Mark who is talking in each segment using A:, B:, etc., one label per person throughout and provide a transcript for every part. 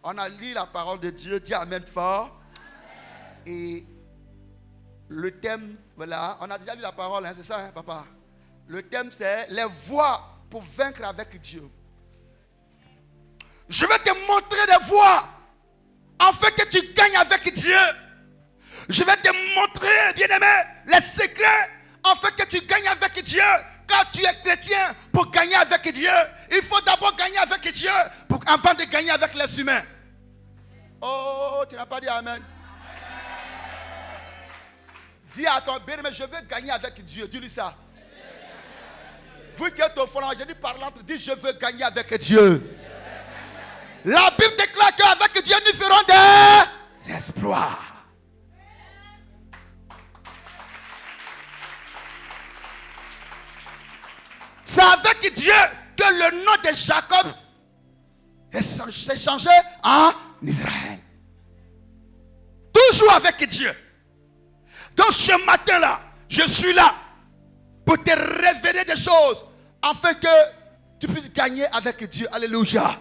A: On a lu la parole de Dieu. Dis Amen fort. Et le thème, voilà, on a déjà lu la parole, hein, c'est ça, hein, papa? Le thème, c'est les voies pour vaincre avec Dieu. Je vais te montrer des voies afin que tu gagnes avec Dieu. Je vais te montrer, bien-aimé, les secrets afin que tu gagnes avec Dieu. Quand tu es chrétien, pour gagner avec Dieu, il faut d'abord gagner avec Dieu avant de gagner avec les humains. Oh, tu n'as pas dit Amen. Dis à ton bien-aimé, je veux gagner avec Dieu. Dis-lui ça. Vous qui êtes au fond, je dis par l'entre, dis je veux gagner avec Dieu. La Bible déclare qu'avec Dieu nous ferons des exploits. C'est avec Dieu que le nom de Jacob s'est changé en Israël. Toujours avec Dieu. Donc ce matin-là, je suis là pour te révéler des choses afin que tu puisses gagner avec Dieu. Alléluia.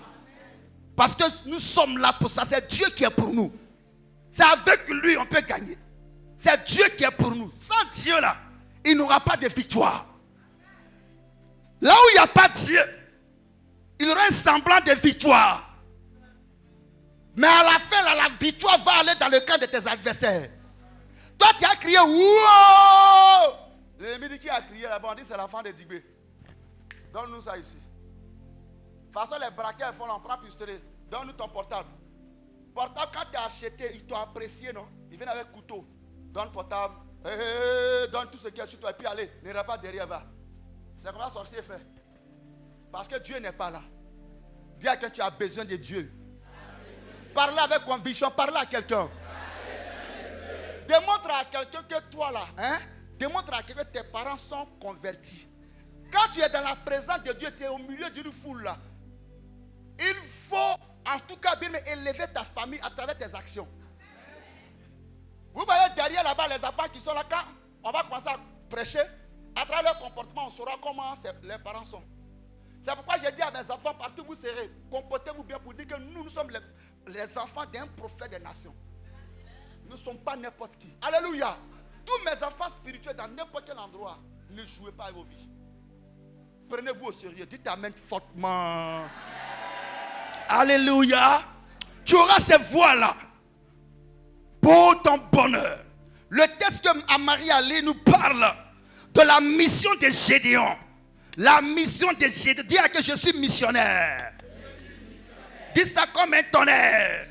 A: Parce que nous sommes là pour ça. C'est Dieu qui est pour nous. C'est avec lui on peut gagner. C'est Dieu qui est pour nous. Sans Dieu là, il n'y aura pas de victoire. Là où il n'y a pas Dieu, il y aura un semblant de victoire. Mais à la fin, là, la victoire va aller dans le camp de tes adversaires. Toi, tu as crié, wow! L'ennemi qui a crié là-bas, on dit c'est l'enfant de Dibé. Donne-nous ça ici. De toute façon, les braqueurs font, on prend pistolet. Donne-nous ton portable. Portable, quand tu as acheté, ils t'ont apprécié, non? Ils viennent avec couteau. Donne portable. Donne tout ce qu'il y a sur toi. Et puis allez, n'ira pas derrière, va. C'est comme ça que sorcier fait. Parce que Dieu n'est pas là. Dis à quelqu'un, tu as besoin de Dieu. Parle avec conviction, parle à quelqu'un. Démontre à quelqu'un que toi là, hein? Démontre à quelqu'un que tes parents sont convertis. Quand tu es dans la présence de Dieu, tu es au milieu d'une foule là. Il faut en tout cas bien élever ta famille à travers tes actions. Vous voyez derrière là-bas les enfants qui sont là, quand on va commencer à prêcher, à travers leur comportement, on saura comment les parents sont. C'est pourquoi j'ai dit à mes enfants, partout où vous serez, comportez-vous bien pour dire que nous sommes les enfants d'un prophète des nations. Nous ne sommes pas n'importe qui. Alléluia. Tous mes enfants spirituels dans n'importe quel endroit, ne jouez pas avec vos vies. Prenez-vous au sérieux. Dites Amen fortement. Alléluia. Tu auras ces voies-là pour ton bonheur. Le texte que Marie Ali nous parle de la mission de Gédéon. La mission de Gédéon. Dis à que je suis missionnaire. Dis ça comme un tonnerre.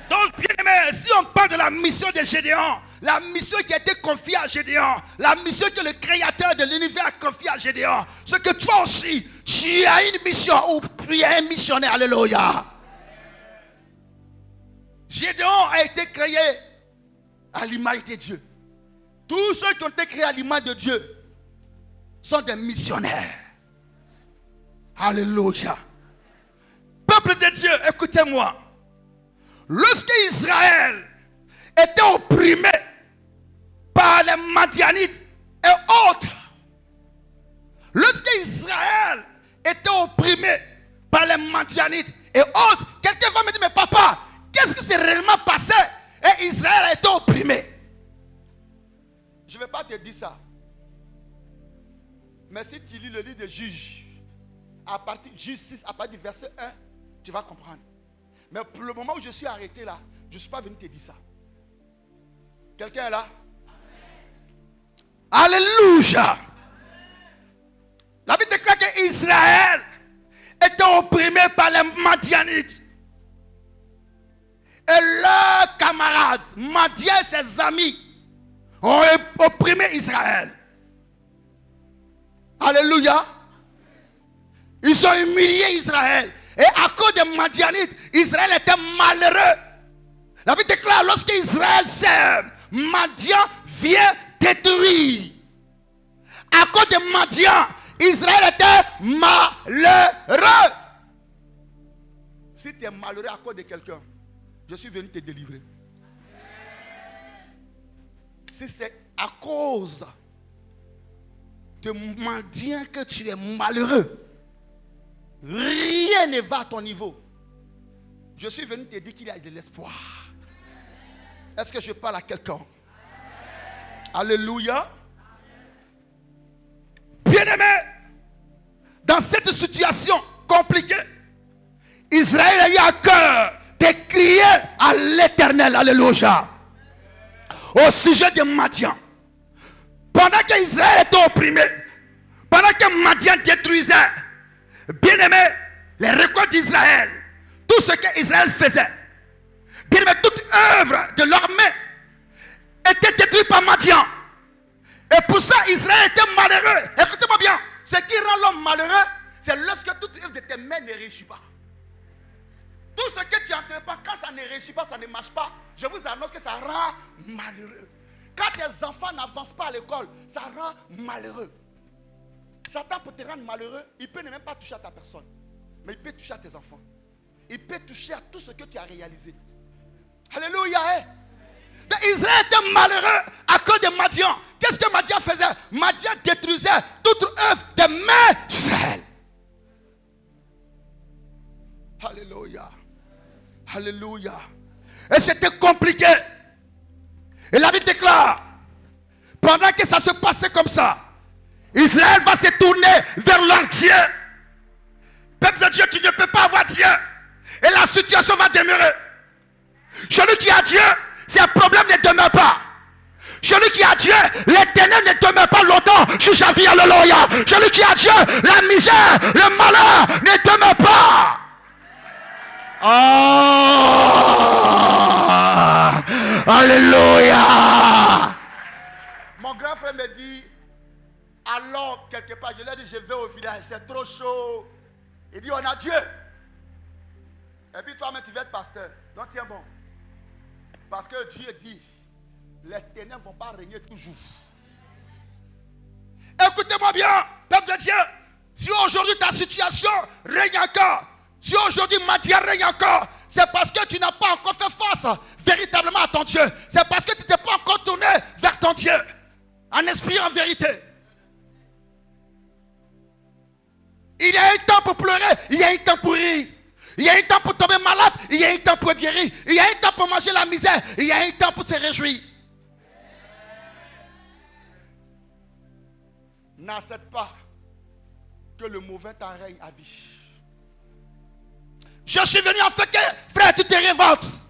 A: Donc, bien aimé, si on parle de la mission de Gédéon, la mission qui a été confiée à Gédéon, la mission que le créateur de l'univers a confiée à Gédéon, c'est que toi aussi, tu as une mission ou tu es un missionnaire. Alléluia. Gédéon a été créé à l'image de Dieu. Tous ceux qui ont été créés à l'image de Dieu sont des missionnaires. Alléluia. Peuple de Dieu, écoutez-moi. Lorsque Israël était opprimé par les Madianites et autres, lorsque Israël était opprimé par les Madianites et autres, quelqu'un va me dire, mais papa, qu'est-ce qui s'est réellement passé et Israël a été opprimé? Je ne vais pas te dire ça. Mais si tu lis le livre de Juges, à partir de Juges 6, à partir du verset 1, tu vas comprendre. Mais pour le moment où je suis arrêté là, je ne suis pas venu te dire ça. Quelqu'un est là? Amen. Alléluia. La Bible déclare qu'Israël était opprimé par les Madianites. Et leurs camarades, Madian et ses amis, ont opprimé Israël. Alléluia. Ils ont humilié Israël. Et à cause des Madianites, Israël était malheureux. La Bible déclare, lorsque Israël sème, Madian vient détruire. À cause de Madian, Israël était malheureux. Si tu es malheureux à cause de quelqu'un, je suis venu te délivrer. Si c'est à cause de Madian que tu es malheureux, rien ne va à ton niveau. Je suis venu te dire qu'il y a de l'espoir. Est-ce que je parle à quelqu'un? Alléluia. Bien-aimé, dans cette situation compliquée, Israël a eu à cœur de crier à l'Éternel. Alléluia. Au sujet de Madian. Pendant qu'Israël était opprimé, pendant que Madian détruisait, bien-aimé, les récoltes d'Israël, tout ce qu'Israël faisait, bien-aimé, toute œuvre de leur main était détruite par Madian. Et pour ça, Israël était malheureux. Écoutez-moi bien. Ce qui rend l'homme malheureux, c'est lorsque toute œuvre de tes mains ne réussit pas. Tout ce que tu entreprends, quand ça ne réussit pas, ça ne marche pas, je vous annonce que ça rend malheureux. Quand tes enfants n'avancent pas à l'école, ça rend malheureux. Satan peut te rendre malheureux, il peut ne même pas toucher à ta personne. Mais il peut toucher à tes enfants. Il peut toucher à tout ce que tu as réalisé. Alléluia. Donc Israël était malheureux à cause de Madian. Qu'est-ce que Madian faisait? Madian détruisait toute œuvre des mains d'Israël. Alléluia. Alléluia. Et c'était compliqué. Et la Bible déclare, pendant que ça se passait comme ça, Israël va se tourner vers leur Dieu. Peuple de Dieu, tu ne peux pas avoir Dieu. Et la situation va demeurer. Celui qui a Dieu, ses problèmes ne demeurent pas. Celui qui a Dieu, l'éternel ne demeure pas longtemps sur sa vie. Alléluia. Celui qui a Dieu, la misère, le malheur ne demeure pas. Oh, alléluia. Mon grand frère me dit, allons quelque part. Je lui ai dit, je vais au village, c'est trop chaud. Il dit, on a Dieu. Et puis toi-même, tu vas être pasteur. Donc tiens bon. Parce que Dieu dit, les ténèbres ne vont pas régner toujours. Écoutez-moi bien, peuple de Dieu. Si aujourd'hui ta situation règne encore, si aujourd'hui Madian règne encore, c'est parce que tu n'as pas encore fait face véritablement à ton Dieu. C'est parce que tu t'es pas encore tourné vers ton Dieu. En esprit, en vérité. Il y a un temps pour pleurer, il y a un temps pour rire. Il y a un temps pour tomber malade, il y a un temps pour être guéri. Il y a un temps pour manger la misère, il y a un temps pour se réjouir. N'accepte pas que le mauvais temps règne à vie. Je suis venu en fait que, frère, tu te révoltes.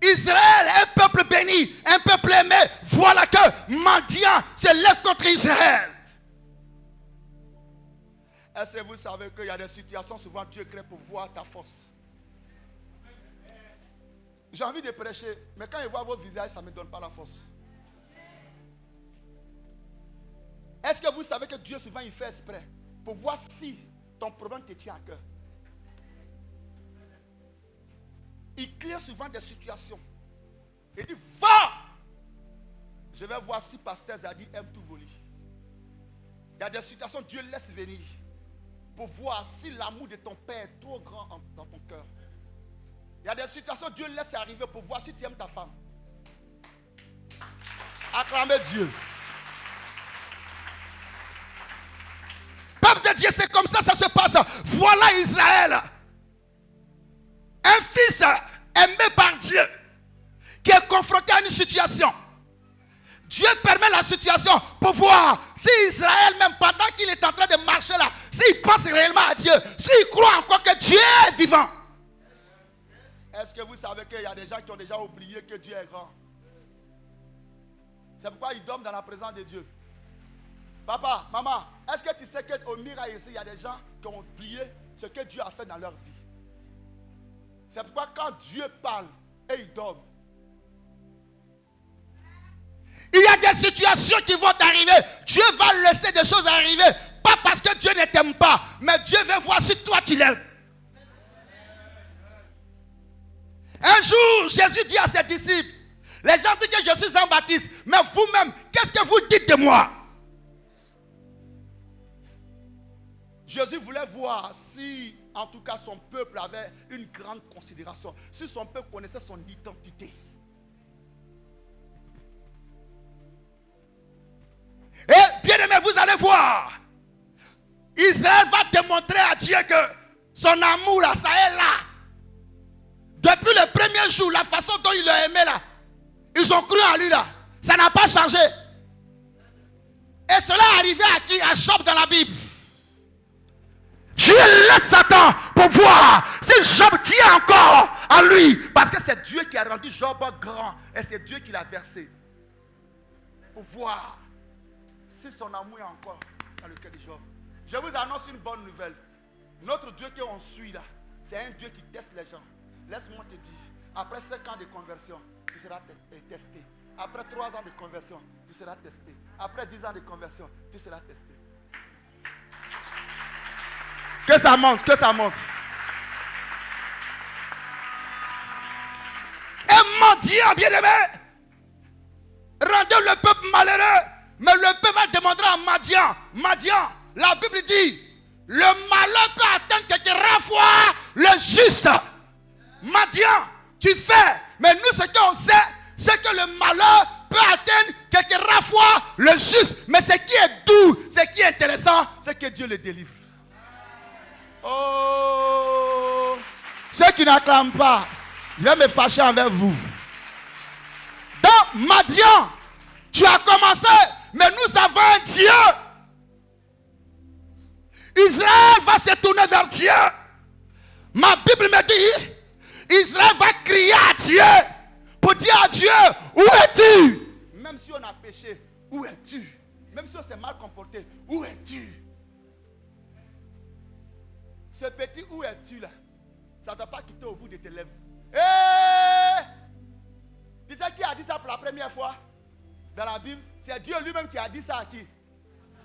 A: Israël, un peuple béni, un peuple aimé. Voilà que Madian se lève contre Israël. Est-ce que vous savez qu'il y a des situations, souvent Dieu crée pour voir ta force? J'ai envie de prêcher, mais quand je vois vos visages, ça ne me donne pas la force. Est-ce que vous savez que Dieu souvent il fait exprès pour voir si ton problème te tient à cœur? Il crée souvent des situations. Il dit, va! Je vais voir si pasteur Zadi aime tout voler. Il y a des situations Dieu laisse venir pour voir si l'amour de ton père est trop grand dans ton cœur. Il y a des situations Dieu laisse arriver pour voir si tu aimes ta femme. Acclamez Dieu. Peuple de Dieu, c'est comme ça se passe. Voilà Israël. Un fils aimé par Dieu qui est confronté à une situation. Dieu permet la situation pour voir si Israël, même pendant qu'il est en train de marcher là, s'il pense réellement à Dieu, s'il croit encore que Dieu est vivant. Est-ce que vous savez qu'il y a des gens qui ont déjà oublié que Dieu est grand? C'est pourquoi ils dorment dans la présence de Dieu. Papa, maman, est-ce que tu sais qu'au miracle ici, il y a des gens qui ont oublié ce que Dieu a fait dans leur vie? C'est pourquoi quand Dieu parle et ils dorment, il y a des situations qui vont arriver. Dieu va laisser des choses arriver. Pas parce que Dieu ne t'aime pas, mais Dieu veut voir si toi tu l'aimes. Un jour, Jésus dit à ses disciples, les gens disent que je suis Jean-Baptiste, mais vous-même, qu'est-ce que vous dites de moi? Jésus voulait voir si, en tout cas, son peuple avait une grande considération, si son peuple connaissait son identité. Et bien aimé, vous allez voir, Israël va démontrer à Dieu que Son amour là, ça est là. Depuis le premier jour, la façon dont il l'a aimé là, ils ont cru en lui là. Ça n'a pas changé. Et cela est arrivé à qui? À Job dans la Bible. Dieu laisse Satan pour voir si Job tient encore à lui. Parce que c'est Dieu qui a rendu Job grand. Et c'est Dieu qui l'a versé. Pour voir si son amour est encore dans le cœur de Job. Je vous annonce une bonne nouvelle. Notre Dieu qu'on suit là, c'est un Dieu qui teste les gens. Laisse-moi te dire, après 5 ans de conversion, tu seras testé. Après 3 ans de conversion, tu seras testé. Après 10 ans de conversion, tu seras testé. Que ça monte, que ça monte. Et mendiant, bien-aimé, rendez le peuple malheureux. Mais le peuple va demander à Madian. Madian, la Bible dit, le malheur peut atteindre quelques fois le juste. Madian, tu fais. Mais nous, ce qu'on sait, c'est que le malheur peut atteindre quelques fois le juste. Mais ce qui est doux, ce qui est intéressant, c'est que Dieu le délivre. Oh, ceux qui n'acclament pas, je vais me fâcher envers vous. Donc, Madian, tu as commencé, mais nous avons un Dieu. Israël va se tourner vers Dieu. Ma Bible me dit, Israël va crier à Dieu pour dire à Dieu, où es-tu? Même si on a péché, où es-tu? Même si on s'est mal comporté, où es-tu? Ce petit où es-tu là, ça ne doit pas quitter au bout de tes lèvres. Tu sais qui a dit ça pour la première fois dans la Bible? C'est Dieu lui-même qui a dit ça à qui?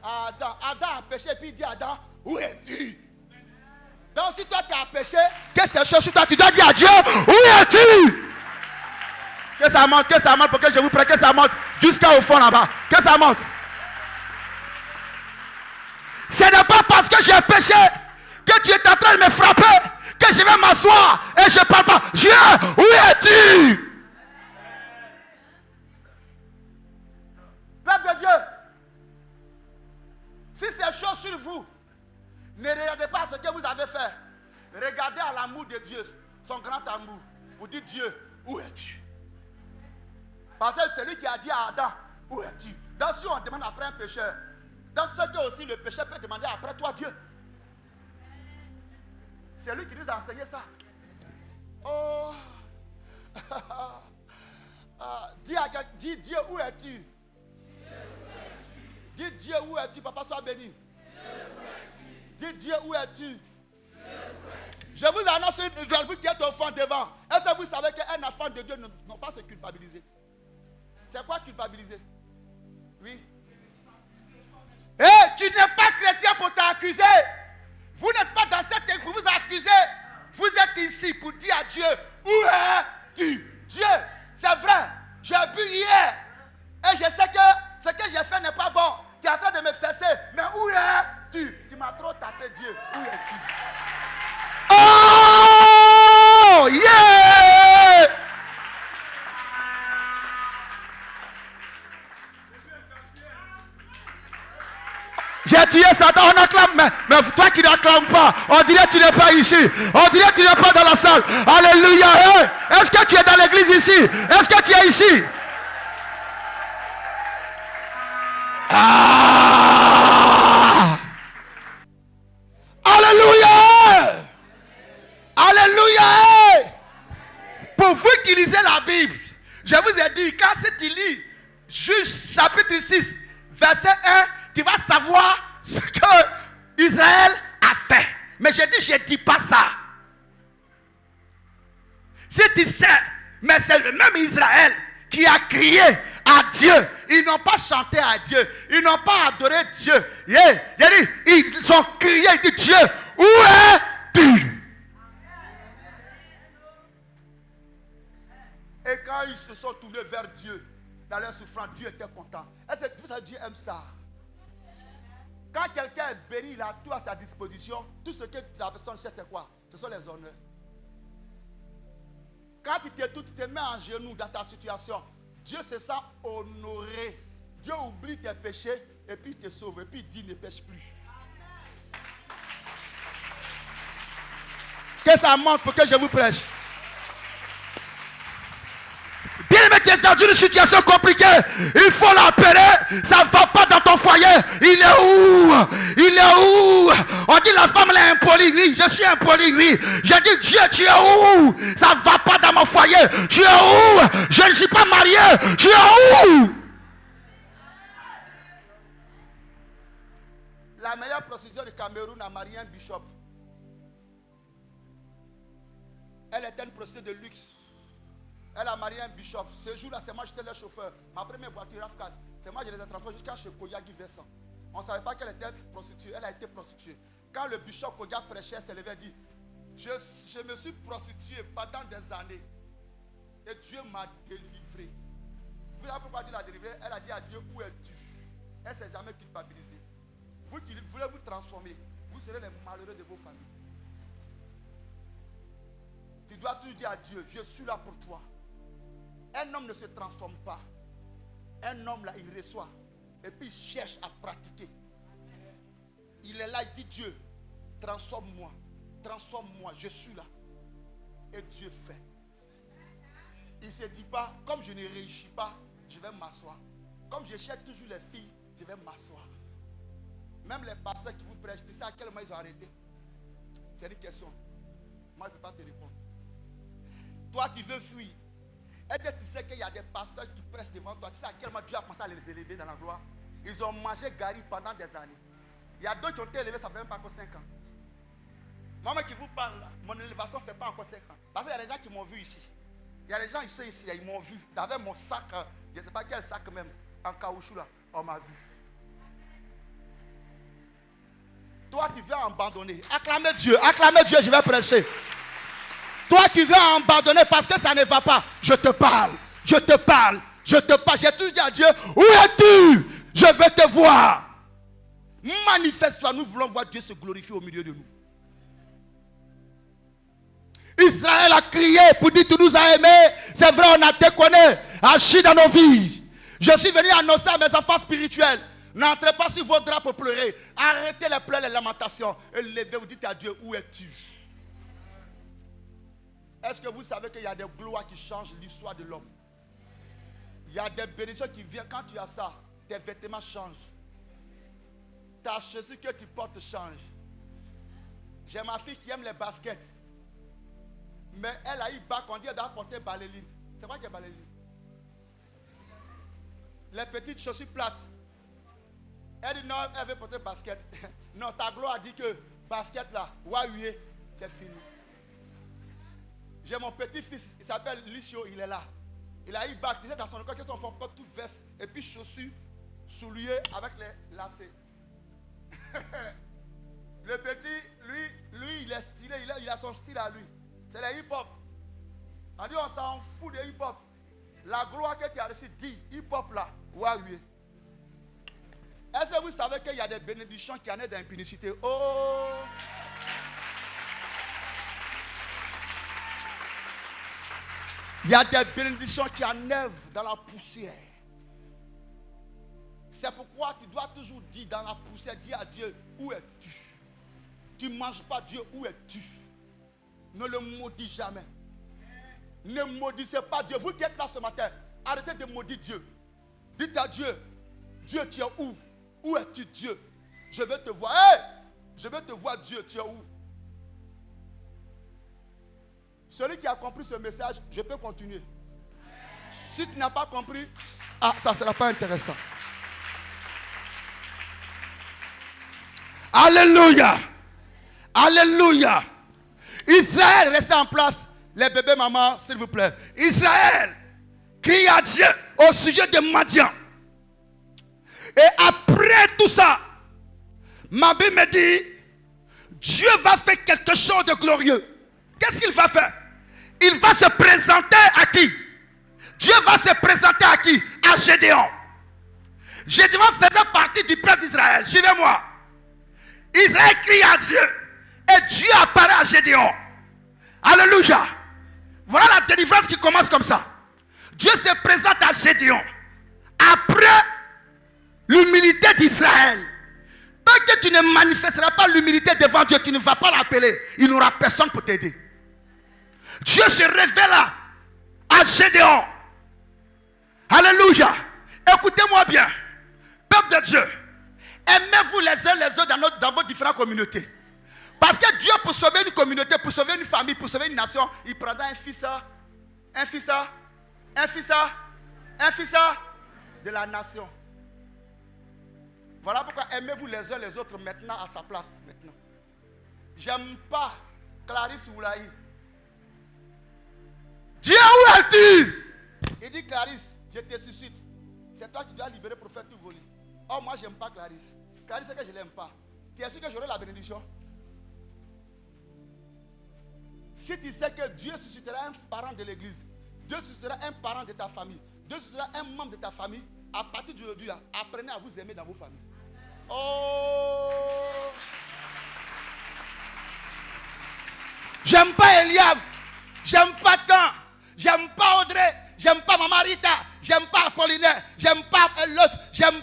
A: À Adam. Adam a péché et puis il dit à Adam, où es-tu? Donc si toi tu as péché, que c'est chose sur toi, tu dois dire à Dieu, où es-tu? Que ça monte pour que je vous prie, que ça monte jusqu'au fond là-bas. Que ça monte. Ce n'est pas parce que j'ai péché que tu es en train de me frapper que je vais m'asseoir et je ne parle pas. Dieu, où es-tu? Peuple de Dieu, si c'est chaud sur vous, ne regardez pas ce que vous avez fait. Regardez à l'amour de Dieu, son grand amour. Vous dites Dieu, où es-tu? Parce que c'est lui qui a dit à Adam, où es-tu? Donc si on demande après un pécheur, dans ce que aussi le pécheur peut demander après toi Dieu. C'est lui qui nous a enseigné ça. Oh. Dis Dieu, où es-tu? Dis Dieu, où es-tu? Papa, sois béni. Dis Dieu, où es-tu? Je vous annonce une nouvelle, vous qui êtes au fond devant. Est-ce que vous savez qu'un enfant de Dieu n'a pas à se culpabiliser? C'est quoi culpabiliser? Oui. Tu n'es pas chrétien pour t'accuser. Vous n'êtes pas dans cette église pour vous accuser. Vous êtes ici pour dire à Dieu, où es-tu? Dieu, c'est vrai, j'ai bu hier. Et je sais que ce que j'ai fait n'est pas bon. Tu es en train de me fesser. Mais où es-tu? Tu m'as trop tapé, Dieu. Où es-tu? Oh, yeah! J'ai tué Satan, on acclame, mais toi qui n'acclames pas, on dirait que tu n'es pas ici. On dirait que tu n'es pas dans la salle. Alléluia. Hey, est-ce que tu es dans l'église ici? Est-ce que tu es ici? Ah! Alléluia. Alléluia. Pour vous qui lisez la Bible, je vous ai dit, quand tu lis Juge chapitre 6, verset 1, tu vas savoir ce que Israël a fait. Mais je ne dis pas ça. Si tu sais, mais c'est le même Israël qui a crié à Dieu. Ils n'ont pas chanté à Dieu. Ils n'ont pas adoré Dieu. Ils ont crié, ils disent Dieu, où es-tu? Et quand ils se sont tournés vers Dieu, dans leur souffrance, Dieu était content. Est-ce que vous savez, Dieu aime ça? Quand quelqu'un est béni, il a tout à sa disposition. Tout ce que la personne cherche, c'est quoi? Ce sont les honneurs. Quand tu te mets en genoux dans ta situation, Dieu se sent honoré. Dieu oublie tes péchés et puis il te sauve. Et puis il te sauve. Et puis il dit ne pêche plus. Que ça monte pour que je vous prêche. Bien aimé, tu es dans une situation compliquée. Il faut l'appeler. Ça ne va pas dans ton foyer. Il est où? Il est où? On dit la femme elle est impolie. Oui, je suis impoli. Oui. J'ai dit Dieu, tu es où? Ça ne va pas dans mon foyer. Tu es où? Je ne suis pas marié. Tu es où? La meilleure procédure du Cameroun a marié un bishop. Elle était une procédure de luxe. Elle a marié un bishop. Ce jour-là, c'est moi qui j'étais le chauffeur. Ma première voiture RAV4. C'est moi qui les ai transportés jusqu'à chez Koyagi Versant. On ne savait pas qu'elle était prostituée. Elle a été prostituée. Quand le bishop Koya prêchait, elle s'est levé et dit, je me suis prostituée pendant des années. Et Dieu m'a délivré. Vous savez pourquoi Dieu l'a délivré? Elle a dit à Dieu, où es-tu? Elle ne s'est jamais culpabilisée. Vous qui voulez vous transformer, vous serez les malheureux de vos familles. Tu dois toujours dire à Dieu, je suis là pour toi. Un homme ne se transforme pas. Un homme là, il reçoit. Et puis il cherche à pratiquer. Il est là, il dit Dieu, transforme-moi. Transforme-moi, je suis là. Et Dieu fait. Il ne se dit pas, comme je ne réussis pas, je vais m'asseoir. Comme je cherche toujours les filles, je vais m'asseoir. Même les pasteurs qui vous prêchent, tu sais à quel moment ils ont arrêté? C'est une question. Moi, je ne peux pas te répondre. Toi, tu veux fuir. Est-ce que tu sais qu'il y a des pasteurs qui prêchent devant toi? Tu sais à quel moment Dieu a commencé à les élever dans la gloire? Ils ont mangé gari pendant des années. Il y a d'autres qui ont été élevés, ça ne fait même pas encore 5 ans. Moi qui vous parle, là, mon élévation ne fait pas encore 5 ans. Parce qu'il y a des gens qui m'ont vu ici. Il y a des gens ici, ils m'ont vu. J'avais mon sac, je ne sais pas quel sac même, en caoutchouc là. On m'a vu. Toi, tu veux abandonner. Acclamez Dieu, je vais prêcher. Toi qui veux abandonner parce que ça ne va pas, je te parle. J'ai tout dit à Dieu, où es-tu? Je veux te voir. Manifeste-toi, nous voulons voir Dieu se glorifier au milieu de nous. Israël a crié pour dire tu nous as aimés. C'est vrai, on a déconné, agi dans nos vies. Je suis venu annoncer à mes enfants spirituels. N'entrez pas sur vos draps pour pleurer. Arrêtez les pleurs, les lamentations. Et levez-vous, dites à Dieu, où es-tu? Est-ce que vous savez qu'il y a des gloires qui changent l'histoire de l'homme? Il y a des bénédictions qui viennent quand tu as ça. Tes vêtements changent. Ta chaussure que tu portes change. J'ai ma fille qui aime les baskets. Mais elle a eu bac, on dit qu'elle doit porter baléline. C'est quoi qui est baléline? Les petites chaussures plates. Elle dit non, elle veut porter basket. Non, ta gloire a dit que basket là, ouahoué, c'est fini. J'ai mon petit-fils, il s'appelle Lucio, il est là. Il a eu bac, il disait dans son école qu'ils sont formés tout veste et puis chaussures souliers avec les lacets. Le petit, lui, il est stylé, il a son style à lui. C'est le hip-hop. On dit on s'en fout de hip-hop. La gloire que tu as reçue, dit hip-hop là, ouahoué. Est-ce que vous savez qu'il y a des bénédictions qui en est d'impunicité? Oh! Il y a des bénédictions qui enlèvent dans la poussière. C'est pourquoi tu dois toujours dire dans la poussière, dire à Dieu, où es-tu? Tu ne manges pas Dieu, où es-tu? Ne le maudis jamais. Ne maudissez pas Dieu. Vous qui êtes là ce matin, arrêtez de maudire Dieu. Dites à Dieu, Dieu tu es où? Où es-tu Dieu? Je veux te voir. Hey! Je veux te voir Dieu, tu es où? Celui qui a compris ce message, je peux continuer. Si tu n'as pas compris, ça ne sera pas intéressant. Alléluia. Alléluia. Israël, restez en place. Les bébés mamans, s'il vous plaît. Israël crie à Dieu au sujet de Madian. Et après tout ça, ma Bible me dit, Dieu va faire quelque chose de glorieux. Qu'est-ce qu'il va faire? Il va se présenter à qui? Dieu va se présenter à qui? À Gédéon. Gédéon faisait partie du peuple d'Israël. Suivez-moi. Israël crie à Dieu. Et Dieu apparaît à Gédéon. Alléluia. Voilà la délivrance qui commence comme ça. Dieu se présente à Gédéon. Après l'humilité d'Israël, Tant que tu ne manifesteras pas l'humilité devant Dieu, tu ne vas pas l'appeler. Il n'y aura personne pour t'aider. Dieu se révèle à Gédéon. Alléluia. Écoutez-moi bien. Peuple de Dieu, aimez-vous les uns les autres dans vos différentes communautés. Parce que Dieu, pour sauver une communauté, pour sauver une famille, pour sauver une nation, il prendra un fils de la nation. Voilà pourquoi aimez-vous les uns les autres maintenant à sa place. Maintenant. J'aime pas Clarisse Oulaï. Dieu, où es-tu? Il dit Clarisse, je te suscite. C'est toi qui dois libérer pour faire tout voler. Oh, moi, j'aime pas Clarisse. Clarisse, c'est que je ne l'aime pas. Tu es sûr que j'aurai la bénédiction? Si tu sais que Dieu suscitera un parent de l'église, Dieu suscitera un parent de ta famille, Dieu suscitera un membre de ta famille, à partir d'aujourd'hui, apprenez à vous aimer dans vos familles. Oh! J'aime pas Eliab, j'aime pas Tan, j'aime pas Audrey, j'aime pas Maman Rita, j'aime pas Apollinaire, j'aime pas l'autre, j'aime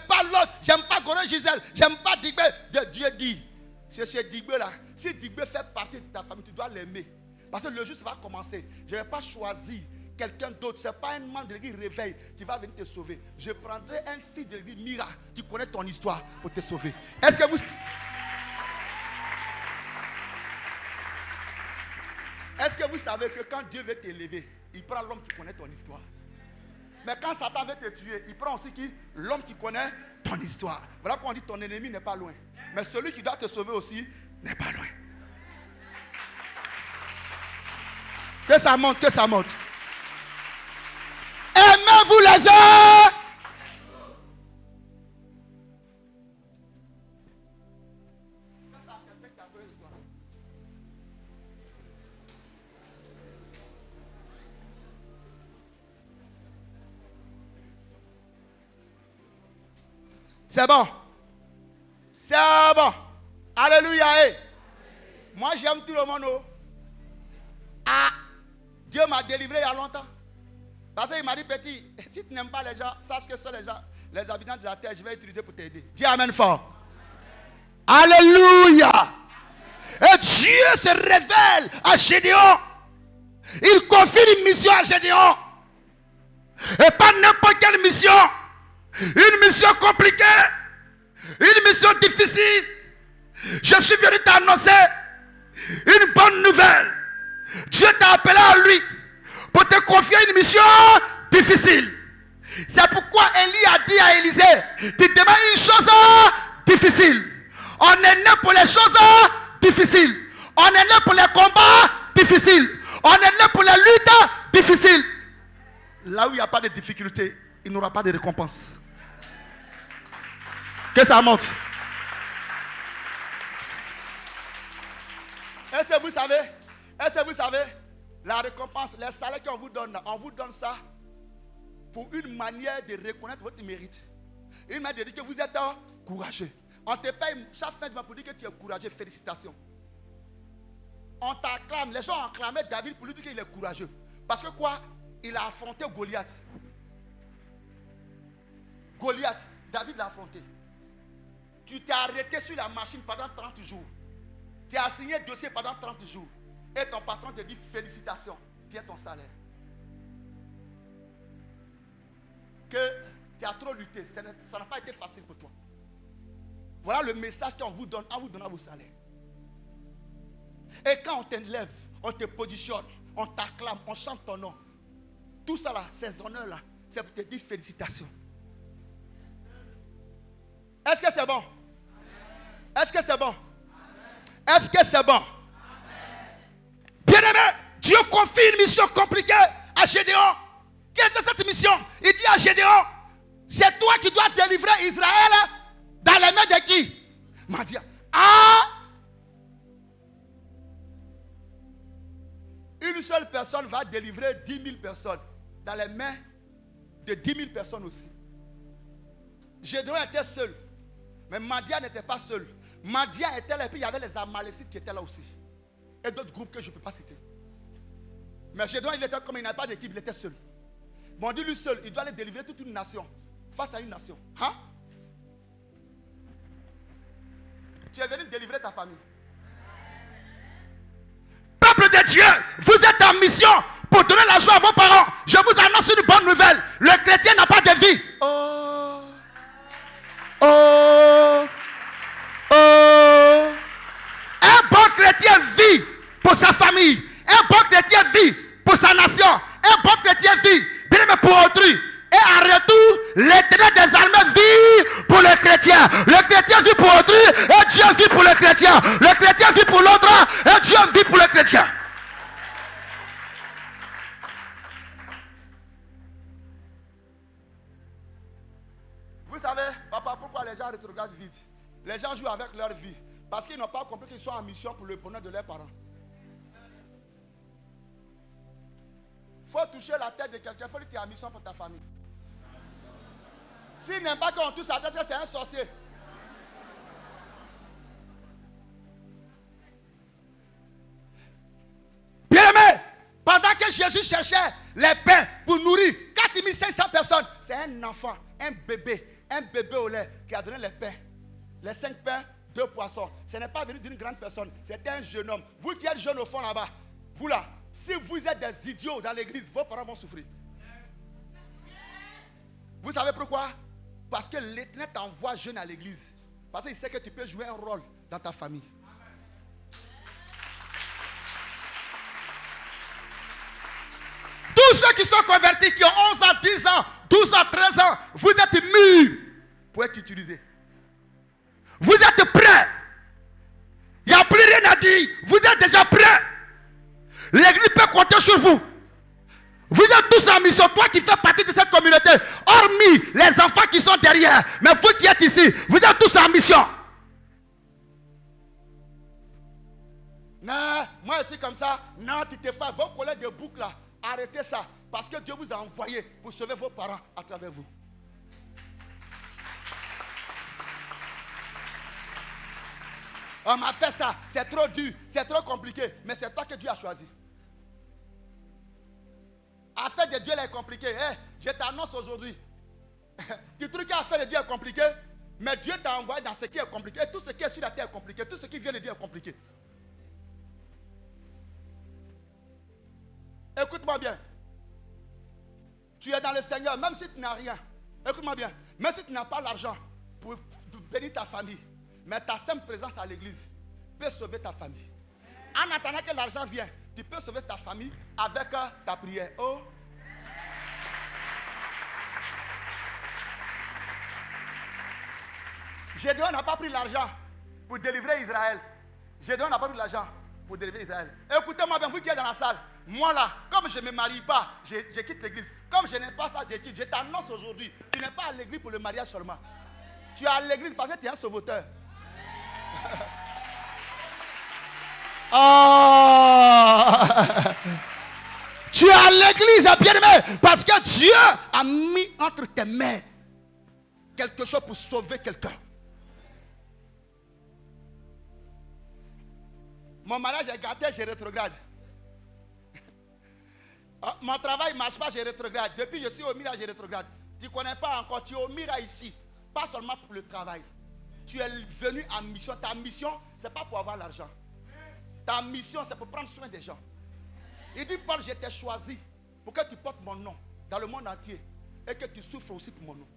A: pas Goron Gisèle, j'aime pas Digbé. Dieu dit, c'est ce Digbé là. Si Digbé fait partie de ta famille, tu dois l'aimer. Parce que le jour va commencer. Je ne vais pas choisir quelqu'un d'autre. Ce n'est pas un membre de l'église réveil qui va venir te sauver. Je prendrai un fils de l'église Mira qui connaît ton histoire pour te sauver. Est-ce que vous savez que quand Dieu veut t'élever, il prend l'homme qui connaît ton histoire. Mais quand Satan veut te tuer, il prend aussi qui? L'homme qui connaît ton histoire. Voilà pourquoi on dit ton ennemi n'est pas loin. Mais celui qui doit te sauver aussi n'est pas loin. Que ça monte, que ça monte. Aimez-vous les uns. C'est bon. C'est bon. Alléluia. Hey. Moi j'aime tout le monde. Oh. Ah. Dieu m'a délivré il y a longtemps. Parce qu'il m'a dit, petit, si tu n'aimes pas les gens, sache que ce sont les gens, les habitants de la terre, je vais utiliser pour t'aider. Dis amen fort. Amen. Alléluia. Amen. Et Dieu se révèle à Gédéon. Il confie une mission à Gédéon. Et pas n'importe quelle mission. Une mission compliquée. Une mission difficile. Je suis venu t'annoncer une bonne nouvelle. Dieu t'a appelé à lui pour te confier une mission difficile. C'est pourquoi Élie a dit à Élisée, tu demandes une chose difficile. On est né pour les choses difficiles. On est né pour les combats difficiles. On est né pour les luttes difficiles. Là où il n'y a pas de difficulté, il n'y aura pas de récompense. Que ça monte. Est-ce que vous savez, la récompense, les salaires qu'on vous donne, on vous donne ça pour une manière de reconnaître votre mérite. Une manière de dire que vous êtes courageux. On te paye chaque fin de mois pour dire que tu es courageux. Félicitations. On t'acclame. Les gens ont acclamé David pour lui dire qu'il est courageux. Parce que quoi? Il a affronté Goliath. David l'a affronté. Tu t'es arrêté sur la machine pendant 30 jours. Tu as signé un dossier pendant 30 jours. Et ton patron te dit félicitations. Tiens ton salaire. Que tu as trop lutté. Ça n'a pas été facile pour toi. Voilà le message qu'on vous donne en vous donnant vos salaires. Et quand on t'élève, on te positionne, on t'acclame, on chante ton nom. Tout ça là, ces honneurs là, c'est pour te dire félicitations. Est-ce que c'est bon? Est-ce que c'est bon? Est-ce que c'est bon? Bien-aimé, Dieu confie une mission compliquée à Gédéon. Quelle était cette mission? Il dit à Gédéon, c'est toi qui dois délivrer Israël dans les mains de qui? Madia. Ah! Une seule personne va délivrer 10 000 personnes dans les mains de 10 000 personnes aussi. Gédéon était seul. Mais Madia n'était pas seul. Madia était là et puis il y avait les Amalécites qui étaient là aussi. Et d'autres groupes que je ne peux pas citer. Mais Gédéon, il était comme il n'avait pas d'équipe, il était seul. Bon, dit lui seul, il doit aller délivrer toute une nation face à une nation. Hein? Tu es venu délivrer ta famille. Peuple de Dieu, vous êtes en mission pour donner la joie à vos parents. Je vous annonce une bonne nouvelle. Le chrétien n'a pas de vie. Oh. Oh. Oh. Un bon chrétien vit pour sa famille. Un bon chrétien vit pour sa nation. Un bon chrétien vit bien aimé pour autrui. Et en retour, l'Éternel des armées vit pour le chrétien. Le chrétien vit pour autrui et Dieu vit pour le chrétien. Le chrétien vit pour l'autre et Dieu vit pour le chrétien. Vous savez, papa, pourquoi les gens rétrogradent vite? Les gens jouent avec leur vie. Parce qu'ils n'ont pas compris qu'ils sont en mission pour le bonheur de leurs parents. Il faut toucher la tête de quelqu'un. Il faut dire que tu es en mission pour ta famille. S'il n'aime pas qu'on touche sa tête, c'est un sorcier. Bien aimé, pendant que Jésus cherchait les pains pour nourrir 4500 personnes, c'est un enfant, un bébé au lait qui a donné les pains. Les 5 pains, 2 poissons. Ce n'est pas venu d'une grande personne, c'est un jeune homme. Vous qui êtes jeune au fond là-bas, vous là, si vous êtes des idiots dans l'église, vos parents vont souffrir. Vous savez pourquoi? Parce que l'Éternel t'envoie jeune à l'église. Parce qu'il sait que tu peux jouer un rôle dans ta famille. Tous ceux qui sont convertis, qui ont 11 ans, 10 ans, 12 ans, 13 ans, vous êtes mûrs pour être utilisés. Vous êtes prêts. Il n'y a plus rien à dire. Vous êtes déjà prêts. L'église peut compter sur vous. Vous êtes tous en mission. Toi qui fais partie de cette communauté, hormis les enfants qui sont derrière, mais vous qui êtes ici, vous êtes tous en mission. Non, moi je suis comme ça. Non, tu te fais vos collègues de boucle là. Arrêtez ça. Parce que Dieu vous a envoyé pour sauver vos parents à travers vous. On m'a fait ça. C'est trop dur. C'est trop compliqué. Mais c'est toi que Dieu a choisi. Affaire de Dieu là est compliqué. Hey, je t'annonce aujourd'hui. Tu trouves qu'affaire de Dieu est compliqué? Mais Dieu t'a envoyé dans ce qui est compliqué. Et tout ce qui est sur la terre est compliqué. Tout ce qui vient de Dieu est compliqué. Écoute-moi bien. Tu es dans le Seigneur, même si tu n'as rien. Écoute-moi bien. Même si tu n'as pas l'argent pour bénir ta famille, mais ta simple présence à l'église peut sauver ta famille. En attendant que l'argent vienne, tu peux sauver ta famille avec ta prière. Oh. Gédéon n'a pas pris l'argent pour délivrer Israël. Gédéon n'a pas pris l'argent pour délivrer Israël. Écoutez-moi bien, vous qui êtes dans la salle. Moi là, comme je ne me marie pas, je quitte l'église. Comme je n'ai pas ça, je t'annonce aujourd'hui. Tu n'es pas à l'église pour le mariage seulement. Tu es à l'église parce que tu es un sauveteur. Oh. Tu es à l'église, bien-aimé, parce que Dieu a mis entre tes mains quelque chose pour sauver quelqu'un. Mon mariage est gâté, je rétrograde. Mon travail ne marche pas, je rétrograde. Depuis que je suis au Mira, je rétrograde. Tu ne connais pas encore, tu es au Mira ici. Pas seulement pour le travail. Tu es venu en mission. Ta mission, ce n'est pas pour avoir l'argent. Ta mission, c'est pour prendre soin des gens. Il dit, Paul, je t'ai choisi pour que tu portes mon nom dans le monde entier et que tu souffres aussi pour mon nom.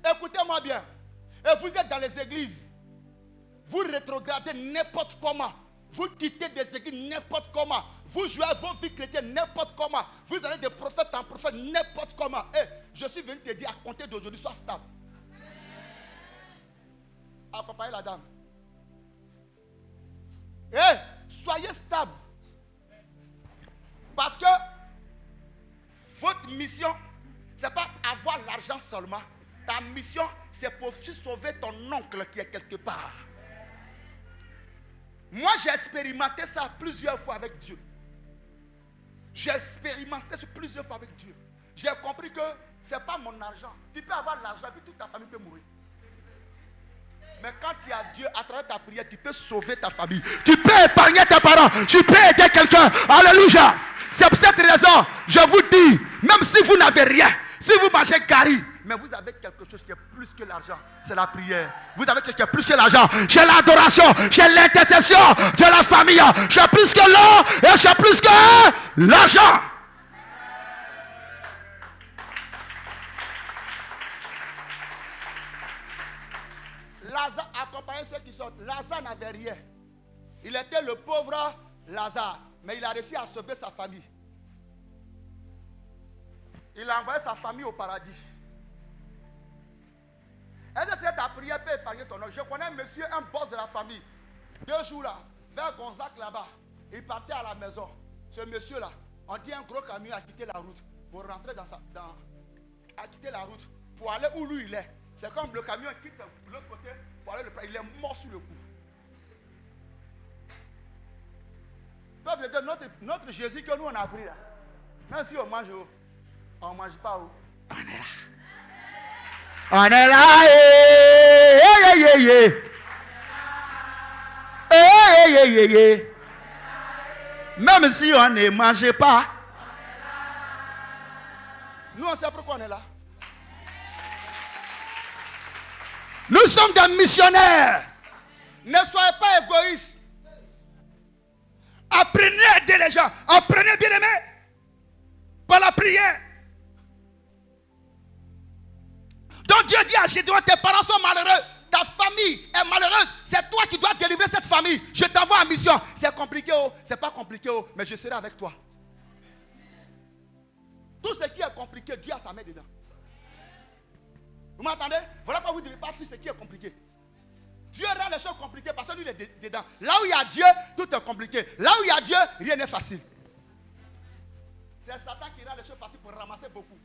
A: Écoutez-moi bien. Et vous êtes dans les églises. Vous rétrogradez n'importe comment. Vous quittez des églises n'importe comment. Vous jouez vos vies chrétiennes n'importe comment. Vous allez de prophète en prophète n'importe comment. Et je suis venu te dire, à compter d'aujourd'hui, sois stable. Ah, papa et la dame. Soyez stable. Parce que votre mission, ce n'est pas avoir l'argent seulement. Ta mission, c'est pour sauver ton oncle qui est quelque part. Moi, j'ai expérimenté ça plusieurs fois avec Dieu. J'ai expérimenté ça plusieurs fois avec Dieu. J'ai compris que ce n'est pas mon argent. Tu peux avoir l'argent, puis toute ta famille peut mourir. Mais quand tu as Dieu, à travers ta prière, tu peux sauver ta famille. Tu peux épargner tes parents. Tu peux aider quelqu'un. Alléluia. C'est pour cette raison, je vous dis, même si vous n'avez rien, si vous mangez gari, Mais vous avez quelque chose qui est plus que l'argent. C'est la prière. Vous avez quelque chose qui est plus que l'argent. J'ai l'adoration, j'ai l'intercession, j'ai la famille. J'ai plus que l'or et j'ai plus que l'argent. Lazare accompagnait ceux qui sortent. Lazare n'avait rien. Il était le pauvre Lazare. Mais il a réussi à sauver sa famille. Il a envoyé sa famille au paradis. Est-ce que ta prière peut épargner ton nom? Je connais un monsieur, un boss de la famille. 2 jours là, vers Gonzac là-bas. Il partait à la maison. Ce monsieur-là, on dit un gros camion a quitté la route pour rentrer a quitté la route pour aller où lui il est. C'est comme le camion quitte l'autre côté pour aller le prendre. Il est mort sur le coup. Peuple de Dieu, notre Jésus que nous on a pris là. Même si on mange, on ne mange pas où? On est là. On est là. Même si on ne mange pas. Nous on sait pourquoi on est là. Nous sommes des missionnaires. Ne soyez pas égoïstes. Apprenez à aider les gens. Apprenez, bien aimé, par la prière. Donc Dieu dit à Gédéon, tes parents sont malheureux. Ta famille est malheureuse. C'est toi qui dois délivrer cette famille. Je t'envoie en mission. C'est compliqué, c'est pas compliqué, mais je serai avec toi. Tout ce qui est compliqué, Dieu a sa main dedans. Vous m'entendez? Voilà pourquoi vous ne devez pas fuir ce qui est compliqué. Dieu rend les choses compliquées parce que lui il est dedans. Là où il y a Dieu, tout est compliqué. Là où il y a Dieu, rien n'est facile. C'est Satan qui rend les choses faciles pour ramasser beaucoup.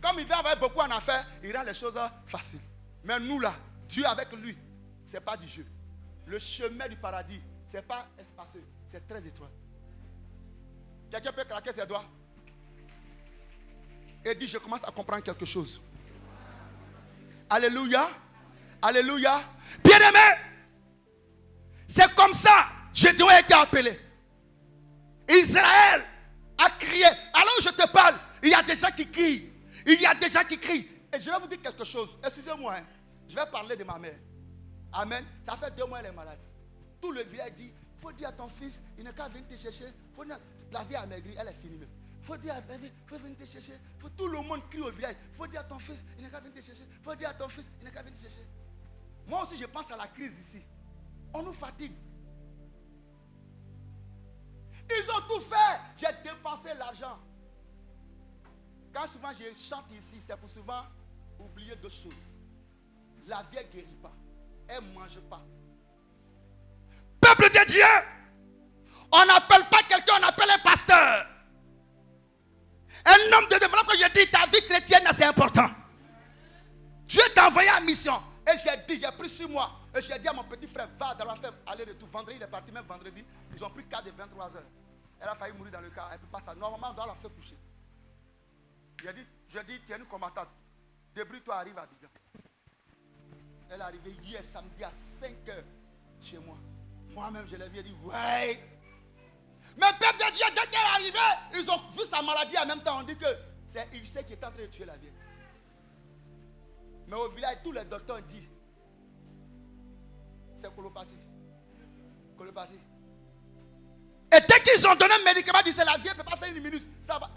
A: Comme il veut avoir beaucoup en affaires, il rend les choses faciles. Mais nous là, Dieu avec lui, ce n'est pas du jeu. Le chemin du paradis, ce n'est pas espaceux, c'est très étroit. Quelqu'un peut claquer ses doigts et dire, je commence à comprendre quelque chose. Alléluia. Alléluia. Bien-aimé, c'est comme ça Gédéon a été appelé. Israël a crié. Alors je te parle, il y a des gens qui crient. Il y a des gens qui crient. Et je vais vous dire quelque chose. Excusez-moi, hein. Je vais parler de ma mère. Amen. Ça fait 2 mois elle est malade. Tout le village dit, il faut dire à ton fils, il n'est qu'à venir te chercher. La vie a maigri, elle est finie même. Il faut dire à bébé, il faut venir te chercher. Tout le monde crie au village. Il faut dire à ton fils, il n'est qu'à venir te chercher. Il faut dire à ton fils, il n'est qu'à venir te chercher. Moi aussi, je pense à la crise ici. On nous fatigue. Ils ont tout fait. J'ai dépensé l'argent. Quand souvent je chante ici, c'est pour souvent oublier 2 choses. La vie ne guérit pas. Elle ne mange pas. Peuple de Dieu, on n'appelle pas quelqu'un, on appelle un pasteur. Un homme de développement, je dis, ta vie chrétienne, c'est important. Dieu t'a envoyé en mission. Et j'ai pris 6 mois. Et j'ai dit à mon petit frère, va dans la fête, aller-retour. Vendredi, il est parti, même vendredi. Ils ont pris 4 de 23 heures. Elle a failli mourir dans le car. Elle ne peut pas ça. Normalement, on doit la faire coucher. Je dis, tu es une combattante. Débrouille-toi, arrive à Abidjan. Elle est arrivée hier samedi à 5 heures chez moi. Moi-même, je l'ai vu et dit, ouais. Mais peuple de Dieu, dès qu'elle est arrivée, ils ont vu sa maladie en même temps. On dit que c'est il sait qu'il est en train de tuer la vieille. Mais au village, tous les docteurs disent, c'est colopathie. Colopathie. Et dès qu'ils ont donné un médicament, ils disent, c'est la vieille, elle ne peut pas faire 1 minute. Ça va,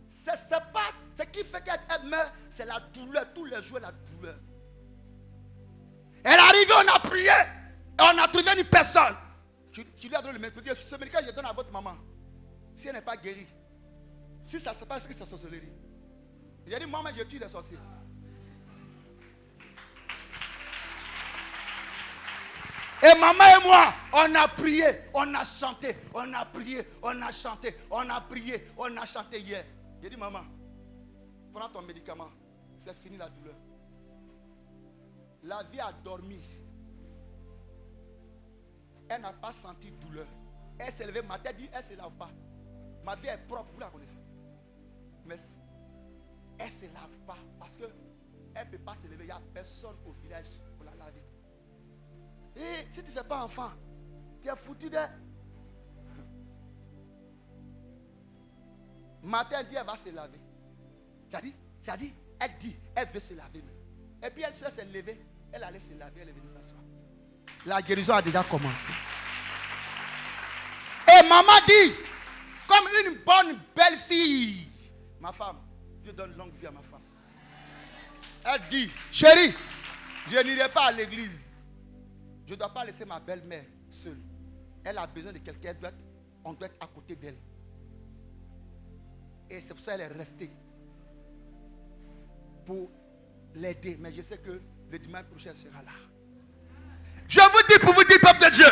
A: c'est pas, ce qui fait qu'elle meurt, c'est la douleur. Tous les jours, la douleur. Elle est arrivée, on a prié. Et on a trouvé une personne. Tu lui as donné le médicament. Ce médicament, je donne à votre maman. Si elle n'est pas guérie. Si ça se passe, que c'est sorcellerie. Il a dit, maman, je tue les sorciers. Et maman et moi, on a prié, on a chanté, on a prié, on a chanté, on a prié, on a chanté hier. J'ai dit, maman, prends ton médicament, c'est fini la douleur. La vie a dormi. Elle n'a pas senti douleur. Elle s'est levée, ma tête dit, elle ne se lave pas. Ma vie est propre, vous la connaissez. Mais elle ne se lave pas parce qu'elle ne peut pas se lever. Il n'y a personne au village pour la laver. Et si tu ne fais pas enfant, tu es foutu de. Matin, elle dit, elle va se laver. J'ai dit, Elle dit, elle veut se laver. Et puis elle s'est levée. Elle allait se laver, elle est venue s'asseoir. La guérison a déjà commencé. Et maman dit, comme une bonne belle fille, ma femme, Dieu donne longue vie à ma femme. Elle dit, chérie, je n'irai pas à l'église. Je ne dois pas laisser ma belle-mère seule. Elle a besoin de quelqu'un, on doit être à côté d'elle. Et c'est pour ça qu'elle est restée. Pour l'aider. Mais je sais que le dimanche prochain sera là. Je vous dis pour vous dire, peuple de Dieu,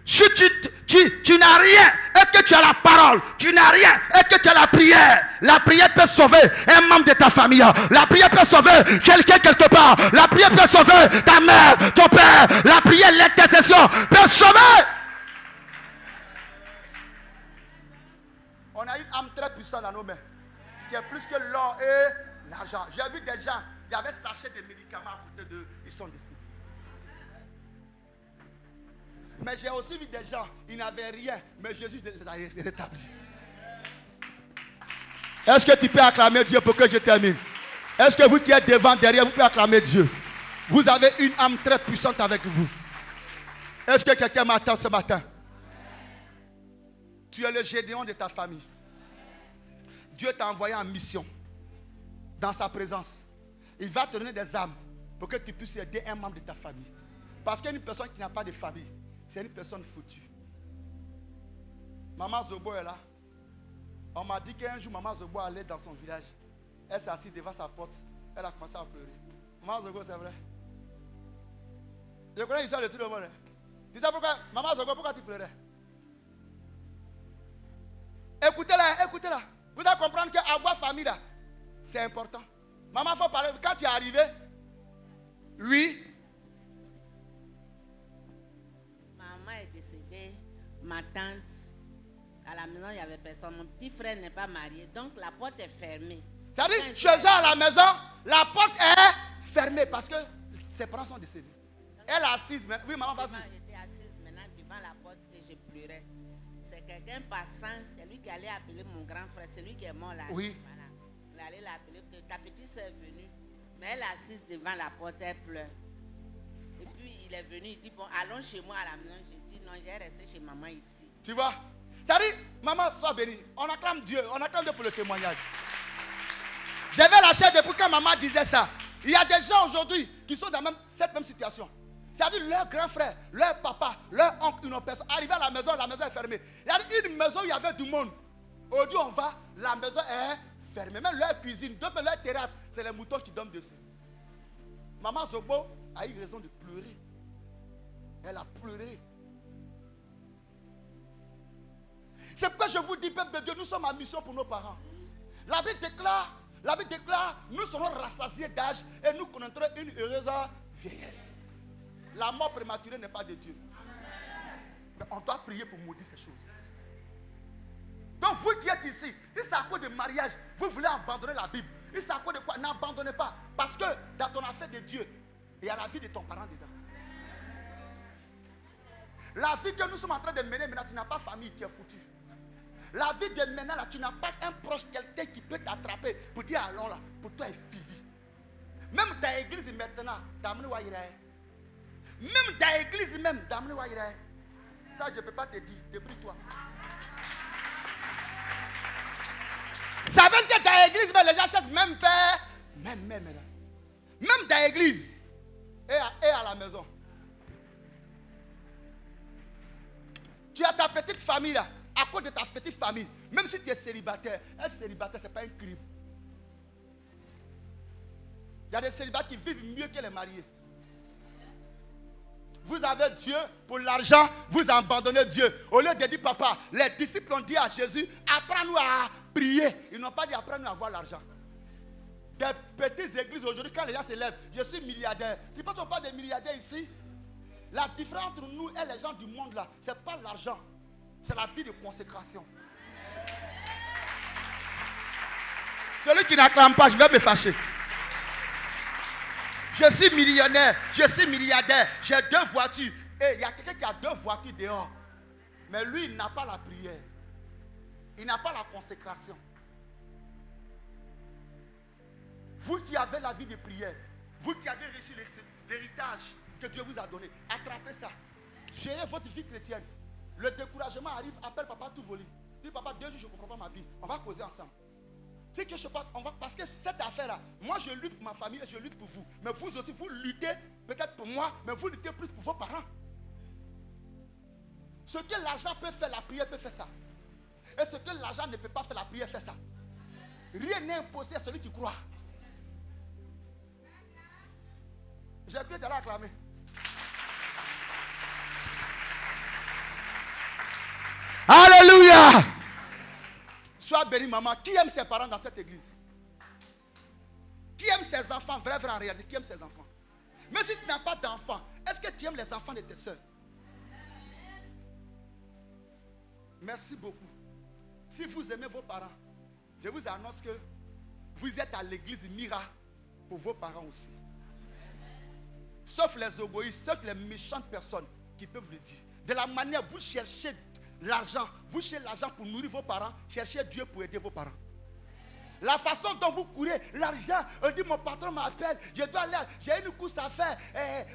A: si tu n'as rien et que tu as la parole, tu n'as rien et que tu as la prière peut sauver un membre de ta famille, la prière peut sauver quelqu'un quelque part, la prière peut sauver ta mère, ton père, la prière, l'intercession peut sauver. On a une âme très puissante dans nos mains, ce qui est plus que l'or et l'argent. J'ai vu des gens, il y avait sachet de médicaments à côté d'eux, ils sont décédés. Mais j'ai aussi vu des gens, ils n'avaient rien, mais Jésus les a rétablis. Est-ce que tu peux acclamer Dieu pour que je termine? Est-ce que vous qui êtes devant, derrière, vous pouvez acclamer Dieu? Vous avez une âme très puissante avec vous. Est-ce que quelqu'un m'attend ce matin? Tu es le Gédéon de ta famille. Dieu t'a envoyé en mission dans sa présence. Il va te donner des âmes pour que tu puisses aider un membre de ta famille. Parce qu'une personne qui n'a pas de famille, c'est une personne foutue. Maman Zobo est là. On m'a dit qu'un jour, Maman Zobo allait dans son village. Elle s'est assise devant sa porte. Elle a commencé à pleurer. Maman Zobo, c'est vrai. Je connais l'histoire de tout le monde. Tu sais pourquoi? Maman Zobo, pourquoi tu pleurais? Écoutez-la, écoutez-la. Vous devez comprendre qu'avoir famille là, c'est important. Maman, il faut parler. Quand tu es arrivé, oui.
B: Maman est décédée, ma tante, à la maison il n'y avait personne, mon petit frère n'est pas marié, donc la porte est fermée.
A: C'est-à-dire, chez eux à la maison, la porte est fermée parce que ses parents sont décédés. Elle est assise, oui maman, vas-y.
B: J'étais assise maintenant devant la porte et je pleurais. C'est quelqu'un passant, c'est lui qui allait appeler mon grand frère, c'est lui qui est mort là.
A: Oui.
B: Voilà. Il allait l'appeler, que ta petite soeur est venue, mais elle est assise devant la porte, elle pleure. Et puis il est venu, il dit, bon, allons chez moi à la maison. J'ai dit, non, j'ai resté chez maman ici.
A: Tu vois? C'est-à-dire, maman, sois bénie. On acclame Dieu pour le témoignage. J'avais la chair depuis quand maman disait ça. Il y a des gens aujourd'hui qui sont dans cette même situation. C'est-à-dire, leur grand frère, leur papa, leur oncle, une personne. Arrivé à la maison est fermée. Il y a une maison où il y avait du monde. Aujourd'hui, on va, la maison est fermée. Même leur cuisine, même leur terrasse, c'est les moutons qui dorment dessus. Maman Zobo a eu raison de pleurer. Elle a pleuré. C'est pourquoi je vous dis, peuple de Dieu, nous sommes en mission pour nos parents. La Bible déclare, nous serons rassasiés d'âge et nous connaîtrons une heureuse vieillesse. La mort prématurée n'est pas de Dieu. Mais on doit prier pour maudire ces choses. Donc vous qui êtes ici, si c'est à cause de mariage, vous voulez abandonner la Bible. Si c'est à cause de quoi, n'abandonnez pas. Parce que dans ton affaire de Dieu, il y a la vie de ton parent dedans. La vie que nous sommes en train de mener, maintenant tu n'as pas famille, tu es foutu. La vie de maintenant, là, tu n'as pas un proche, quelqu'un qui peut t'attraper pour dire allons là, pour toi est fini. Même ta église maintenant, d'amener où il est. Même ta église même, d'amener où il est. Ça, je ne peux pas te dire, débrouille-toi. Ça veut dire que ta église, mais les gens cherchent même père, même ta église et à la maison. Tu as ta petite famille là, à cause de ta petite famille, même si tu es célibataire, être célibataire, ce n'est pas un crime. Il y a des célibataires qui vivent mieux que les mariés. Vous avez Dieu pour l'argent, vous abandonnez Dieu. Au lieu de dire, papa, les disciples ont dit à Jésus, apprends-nous à prier. Ils n'ont pas dit, apprends-nous à avoir l'argent. Des petites églises aujourd'hui, quand les gens se lèvent, je suis milliardaire. Tu penses qu'on parle des milliardaires ici? La différence entre nous et les gens du monde là, ce n'est pas l'argent, c'est la vie de consécration. Celui qui n'acclame pas, je vais me fâcher. Je suis millionnaire, je suis milliardaire, j'ai 2 voitures. Et il y a quelqu'un qui a 2 voitures dehors. Mais lui, il n'a pas la prière. Il n'a pas la consécration. Vous qui avez la vie de prière, vous qui avez reçu l'héritage que Dieu vous a donné, attrapez ça. Gérez votre vie chrétienne. Le découragement arrive, appelle papa tout volé. Dis papa, 2 jours je ne comprends pas ma vie. On va causer ensemble. C'est que je sais pas, parce que cette affaire-là, moi je lutte pour ma famille et je lutte pour vous. Mais vous aussi, vous luttez peut-être pour moi, mais vous luttez plus pour vos parents. Ce que l'argent peut faire, la prière peut faire ça. Et ce que l'argent ne peut pas faire, la prière fait ça. Rien n'est imposé à celui qui croit. J'ai cru t'aller acclamer. Alléluia. Sois béni, maman. Qui aime ses parents dans cette église? Qui aime ses enfants? Vrai, en réalité, qui aime ses enfants? Mais si tu n'as pas d'enfants, est-ce que tu aimes les enfants de tes soeurs? Merci beaucoup. Si vous aimez vos parents, je vous annonce que vous êtes à l'église Mira pour vos parents aussi. Sauf les égoïstes, sauf les méchantes personnes qui peuvent le dire. De la manière vous cherchez l'argent, vous cherchez l'argent pour nourrir vos parents, cherchez Dieu pour aider vos parents. La façon dont vous courez, l'argent, on dit mon patron m'appelle, je dois aller, j'ai une course à faire.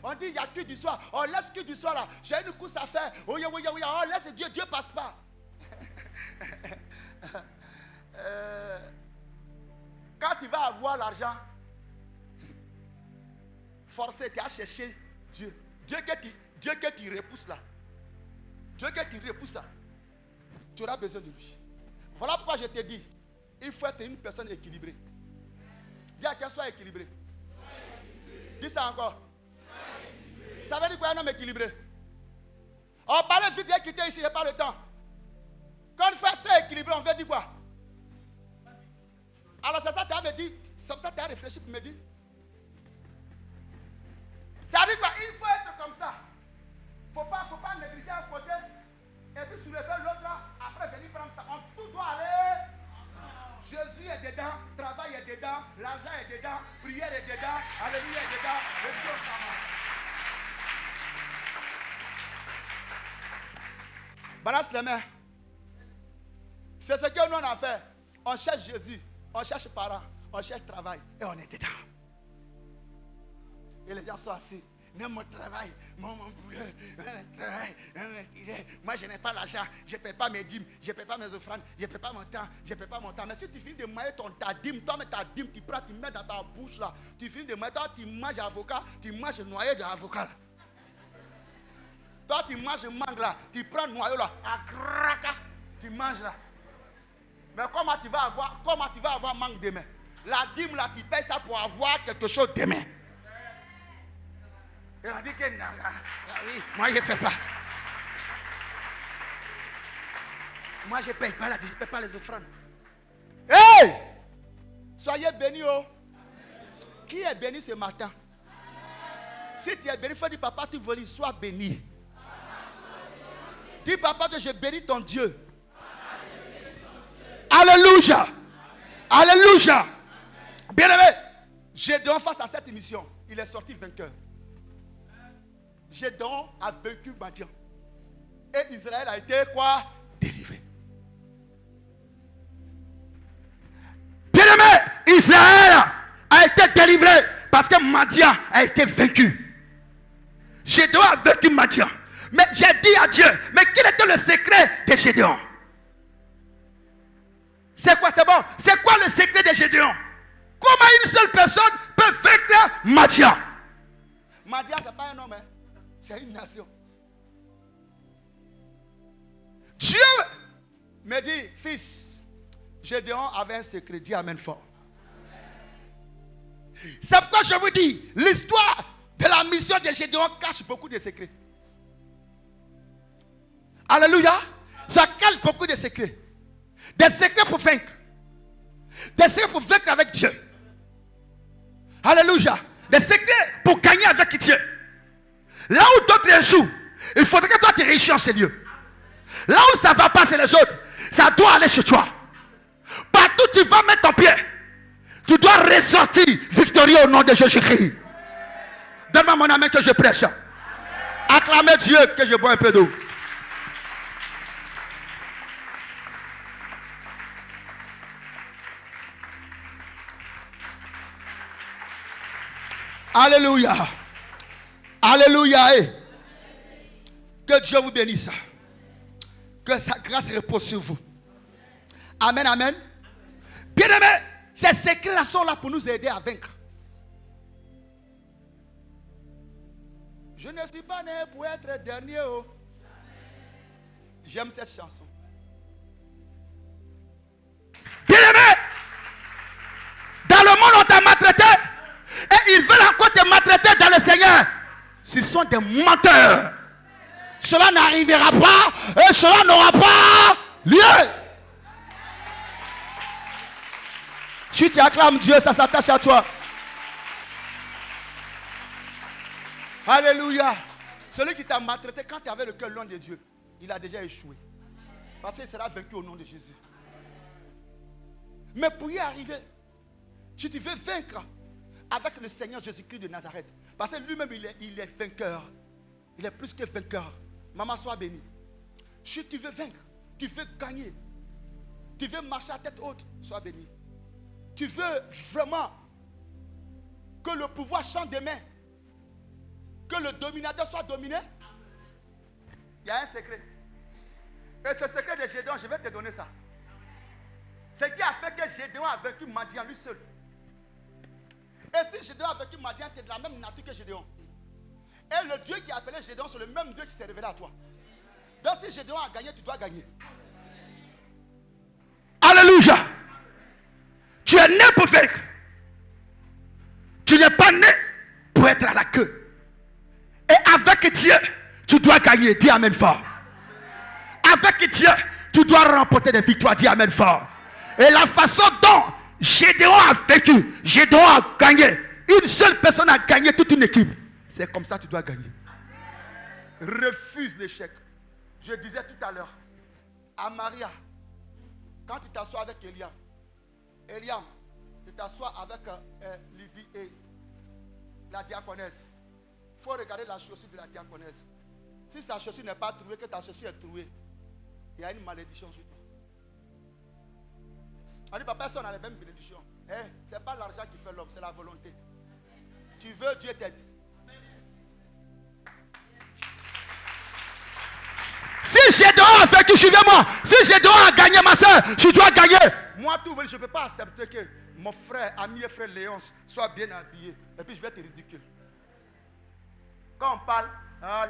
A: On dit il n'y a que du soir, on laisse que du soir là, j'ai une course à faire. Oh, on laisse Dieu, Dieu passe pas. Quand tu vas avoir l'argent, forcé, tu as cherché Dieu. Dieu que tu repousses là. Dieu que tu repousses là. Tu auras besoin de lui. Voilà pourquoi je te dis, il faut être une personne équilibrée. Dis à qu'elle soit équilibrée. Dis ça encore. Ça veut dire quoi un homme équilibré? On parlait vite, j'ai quitté ici, je n'ai pas le temps. Quand on fait ça équilibré, on veut dire quoi? Alors c'est ça que tu as me dit, c'est ça que tu as réfléchi pour me dire. Ça veut dire quoi? Il faut être comme ça. Il ne faut pas négliger un côté et puis soulever l'autre là, après venir prendre ça. Tout doit aller. Jésus est dedans, travail est dedans, l'argent est dedans, prière est dedans, alléluia est dedans, et Dieu ça va. Balance les mains. C'est ce que nous on a fait. On cherche Jésus, on cherche parents, on cherche travail et on est dedans. Et les gens sont assis. Même mon travail, mon boulot, moi je n'ai pas l'argent, je ne paie pas mes dîmes, je ne paie pas mes offrandes, je ne paie pas mon temps, je ne paie pas mon temps. Mais si tu finis de mailler ta dîme, toi, ta dîme, tu prends, tu mets dans ta bouche là, tu finis de mailler, toi, tu manges avocat, tu manges noyau d'avocat là. Toi, tu manges mangue là, tu prends noyau là, à craca, tu manges là. Mais comment tu vas avoir mangue demain? La dîme là, tu payes ça pour avoir quelque chose demain. Et on dit que non, oui, moi je ne fais pas. Moi je ne paye pas là, je ne paye pas les offrandes. Hey! Soyez bénis, oh. Qui est béni ce matin? Si tu es béni, il faut dire papa, tu veux, sois béni. Dis papa que je bénis ton Dieu. Alléluia. Alléluia. Bien-aimé, Gédéon face à cette émission, il est sorti vainqueur. Gédéon a vaincu Madian. Et Israël a été quoi? Délivré. Bien-aimé, Israël a été délivré parce que Madian a été vaincu. Gédéon a vaincu Madian. Mais j'ai dit à Dieu, mais quel était le secret de Gédéon? C'est quoi? C'est bon. C'est quoi le secret de Gédéon? Comment une seule personne peut vaincre Madian? Madian, ce n'est pas un homme, hein? C'est une nation. Dieu me dit, fils, Gédéon avait un secret. Dis amen fort. C'est pourquoi je vous dis, l'histoire de la mission de Gédéon cache beaucoup de secrets. Alléluia. Ça cache beaucoup de secrets. Des secrets pour vaincre. Des secrets pour vaincre avec Dieu. Alléluia. Des secrets pour gagner avec Dieu. Là où d'autres échouent, il faudrait que toi tu réussisses en ces lieux. Là où ça ne va pas, c'est les autres. Ça doit aller chez toi. Partout tu vas mettre ton pied, tu dois ressortir victorieux au nom de Jésus-Christ. Donne-moi mon amen que je prêche. Acclamez Dieu que je bois un peu d'eau. Alléluia. Alléluia. Eh. Que Dieu vous bénisse. Que sa grâce repose sur vous. Amen, amen. Bien-aimés, ces secrets-là sont là pour nous aider à vaincre. Je ne suis pas né pour être dernier. Oh. J'aime cette chanson. Bien-aimé, dans le monde on t'a maltraité et ils veulent encore te maltraiter dans le Seigneur. Ce sont des menteurs. Cela n'arrivera pas et cela n'aura pas lieu. Si tu acclames Dieu, ça s'attache à toi. Alléluia. Celui qui t'a maltraité quand tu avais le cœur loin de Dieu, il a déjà échoué. Parce qu'il sera vaincu au nom de Jésus. Mais pour y arriver, si tu veux vaincre avec le Seigneur Jésus-Christ de Nazareth, parce que lui-même il est vainqueur. Il est plus que vainqueur. Maman, sois bénie. Si tu veux vaincre, tu veux gagner, tu veux marcher à tête haute, sois bénie. Tu veux vraiment que le pouvoir change des mains, que le dominateur soit dominé. Il y a un secret. Et ce secret de Gédéon, je vais te donner ça. Ce qui a fait que Gédéon a vaincu Madian lui seul. Et si Gédéon a vaincu Madian, tu es de la même nature que Gédéon. Et le Dieu qui a appelé Gédéon, c'est le même Dieu qui s'est révélé à toi. Donc si Gédéon a gagné, tu dois gagner. Alléluia. Tu es né pour vaincre. Tu n'es pas né pour être à la queue. Et avec Dieu, tu dois gagner. Dis amen fort. Avec Dieu, tu dois remporter des victoires. Dis amen fort. Et la façon dont Gédéon a vécu, Gédéon a gagné. Une seule personne a gagné toute une équipe. C'est comme ça que tu dois gagner. Refuse l'échec. Je disais tout à l'heure à Maria, quand tu t'assois avec Eliam, tu t'assois avec Lydie et la diaconesse. Il faut regarder la chaussure de la diaconesse. Si sa chaussure n'est pas trouée, que ta chaussure est trouée, il y a une malédiction sur toi. On dit, papa, personne n'a les mêmes bénédictions. Ce n'est pas l'argent qui fait l'homme, c'est la volonté. Tu veux, Dieu t'aide. Si Gédéon a vaincu, suivez-moi. Si Gédéon a gagné, ma soeur, je dois gagner. Moi, tout, je ne peux pas accepter que mon frère, ami et frère Léonce soit bien habillé. Et puis je vais être ridicule. Quand on parle,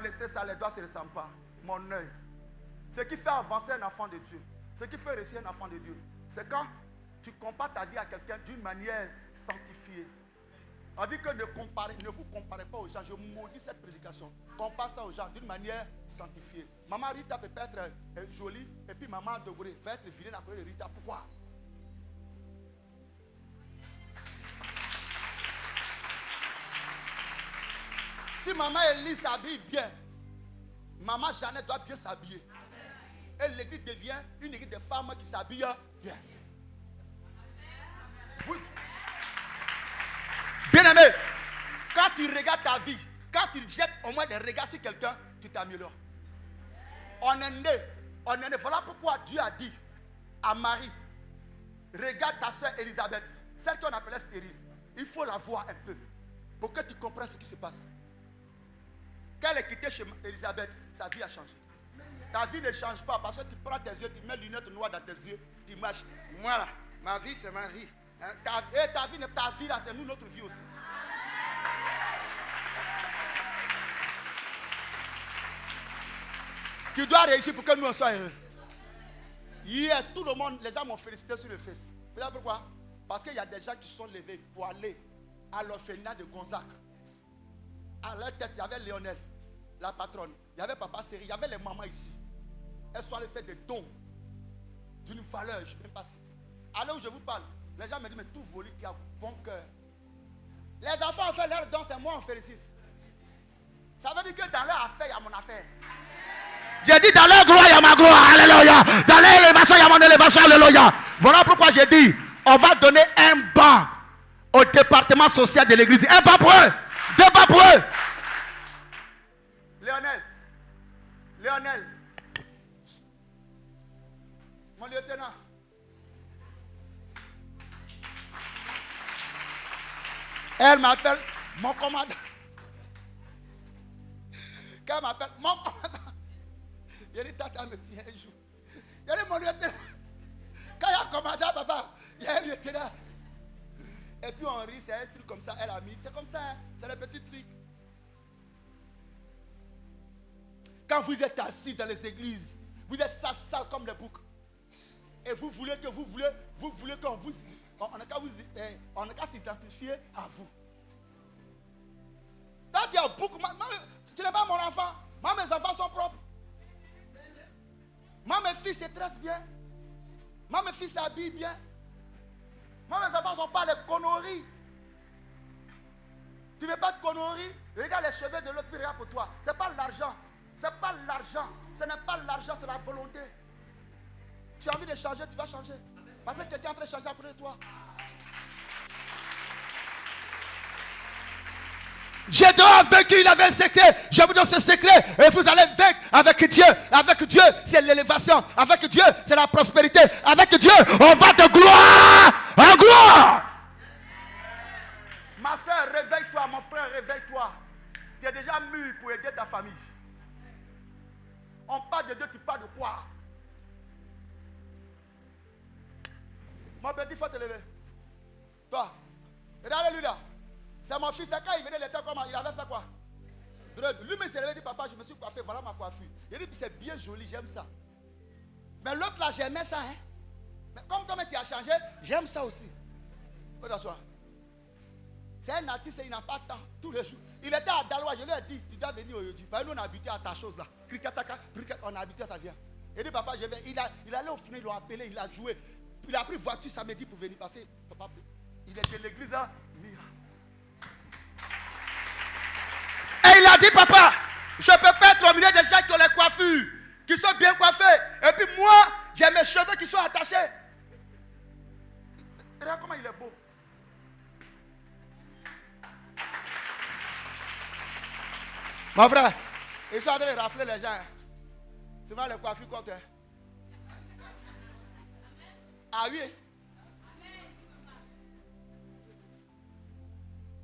A: laissez ça, les doigts ne se ressemblent pas. Mon œil. Ce qui fait avancer un enfant de Dieu, ce qui fait réussir un enfant de Dieu, c'est quand tu compares ta vie à quelqu'un d'une manière sanctifiée. On dit que ne vous comparez pas aux gens. Je maudis cette prédication. Compare ça aux gens d'une manière sanctifiée. Maman Rita peut être jolie et puis maman Degouré va être vilaine à cause de Rita. Pourquoi? Si maman Elie s'habille bien, maman Jeannette doit bien s'habiller. Et l'église devient une église de femmes qui s'habillent bien. Oui. Bien-aimé, quand tu regardes ta vie, quand tu jettes au moins des regards sur quelqu'un, tu t'améliores. On est né. Voilà pourquoi Dieu a dit à Marie, regarde ta soeur Elisabeth, celle qu'on appelait stérile. Il faut la voir un peu pour que tu comprennes ce qui se passe. Quand elle est quittée chez Elisabeth, sa vie a changé. Ta vie ne change pas parce que tu prends tes yeux, tu mets lunettes noires dans tes yeux, tu marches. Voilà, ma vie c'est ma vie. Ta vie là, c'est nous, notre vie aussi. Tu dois réussir pour que nous on soit heureux. Hier, tout le monde, les gens m'ont félicité sur le Face. Vous savez pourquoi? Parce qu'il y a des gens qui sont levés pour aller à l'orphelinat de Gonzague. À leur tête, il y avait Léonel, la patronne. Il y avait Papa Séri, il y avait les mamans ici. Elles sont allées faire des dons d'une valeur, je ne peux même pas citer. À l'heure où je vous parle, les gens me disent, mais tout volé qui a bon cœur. Les enfants ont fait leur don, c'est moi on félicite. Ça veut dire que dans leur affaire, il y a mon affaire. J'ai dit dans leur gloire, il y a ma gloire, alléluia. Dans leur élévation, il y a mon élévation, alléluia. Voilà pourquoi j'ai dit, on va donner un banc au département social de l'église. Un banc pour eux, deux bancs pour eux. Léonel, mon lieutenant. Elle m'appelle, Mon commandant. Quand il m'appelle, mon commandant. Il dit, tata me dit un jour. Il dit, mon lieutenant. Quand il y a un commandant, papa, il y a un lieutenant. Et puis on rit, c'est un truc comme ça, elle a mis. C'est comme ça, hein? C'est le petit truc. Quand vous êtes assis dans les églises, vous êtes sale comme les boucs. Et vous voulez qu'on vous... On n'a qu'à s'identifier à vous. Quand il y a beaucoup... Tu n'es pas mon enfant. Moi, mes enfants sont propres. Moi, mes filles se tressent bien. Moi, mes filles s'habillent bien. Moi, mes enfants ne sont pas les conneries. Tu ne veux pas de conneries? Regarde les cheveux de l'autre, puis regarde pour toi. Ce n'est pas l'argent. Ce n'est pas l'argent. Ce n'est pas l'argent, c'est la volonté. Tu as envie de changer, tu vas changer. Parce que quelqu'un est en train de changer à côté de toi. Gédéon vaincu, il avait un secret. Je vous donne ce secret. Et vous allez vaincre avec Dieu. Avec Dieu, c'est l'élévation. Avec Dieu, c'est la prospérité. Avec Dieu, on va de gloire en gloire. Ma soeur, réveille-toi. Mon frère, réveille-toi. Tu es déjà mûr pour aider ta famille. On parle de Dieu, tu parles de quoi? Mon petit, il faut te lever. Toi, regarde-lui là. C'est mon fils, quand il venait l'été, comment il avait fait quoi? Lui-même s'est levé et dit, papa, je me suis coiffé, voilà ma coiffure. Il dit, c'est bien joli, j'aime ça. Mais l'autre là, j'aimais ça, hein. Mais comme toi, tu as changé, j'aime ça aussi. Faut t'asseoir. C'est un artiste, il n'a pas de temps, tous les jours. Il était à Daloa, je lui ai dit, tu dois venir aujourd'hui. Parce que nous, on a habité à ta chose là. On a habité à ça vient. Il dit, papa, je vais. Il allait au final, ils l'ont appelé, il a joué. Il a pris voiture samedi pour venir passer. Papa, il est de l'église à Mira. Et il a dit, papa, je ne peux pas être au milieu des gens qui ont les coiffures, qui sont bien coiffés. Et puis moi, j'ai mes cheveux qui sont attachés. Regarde comment il est beau. Mon frère, ils sont en train de rafler les gens. Souvent les coiffures comptent. Ah oui.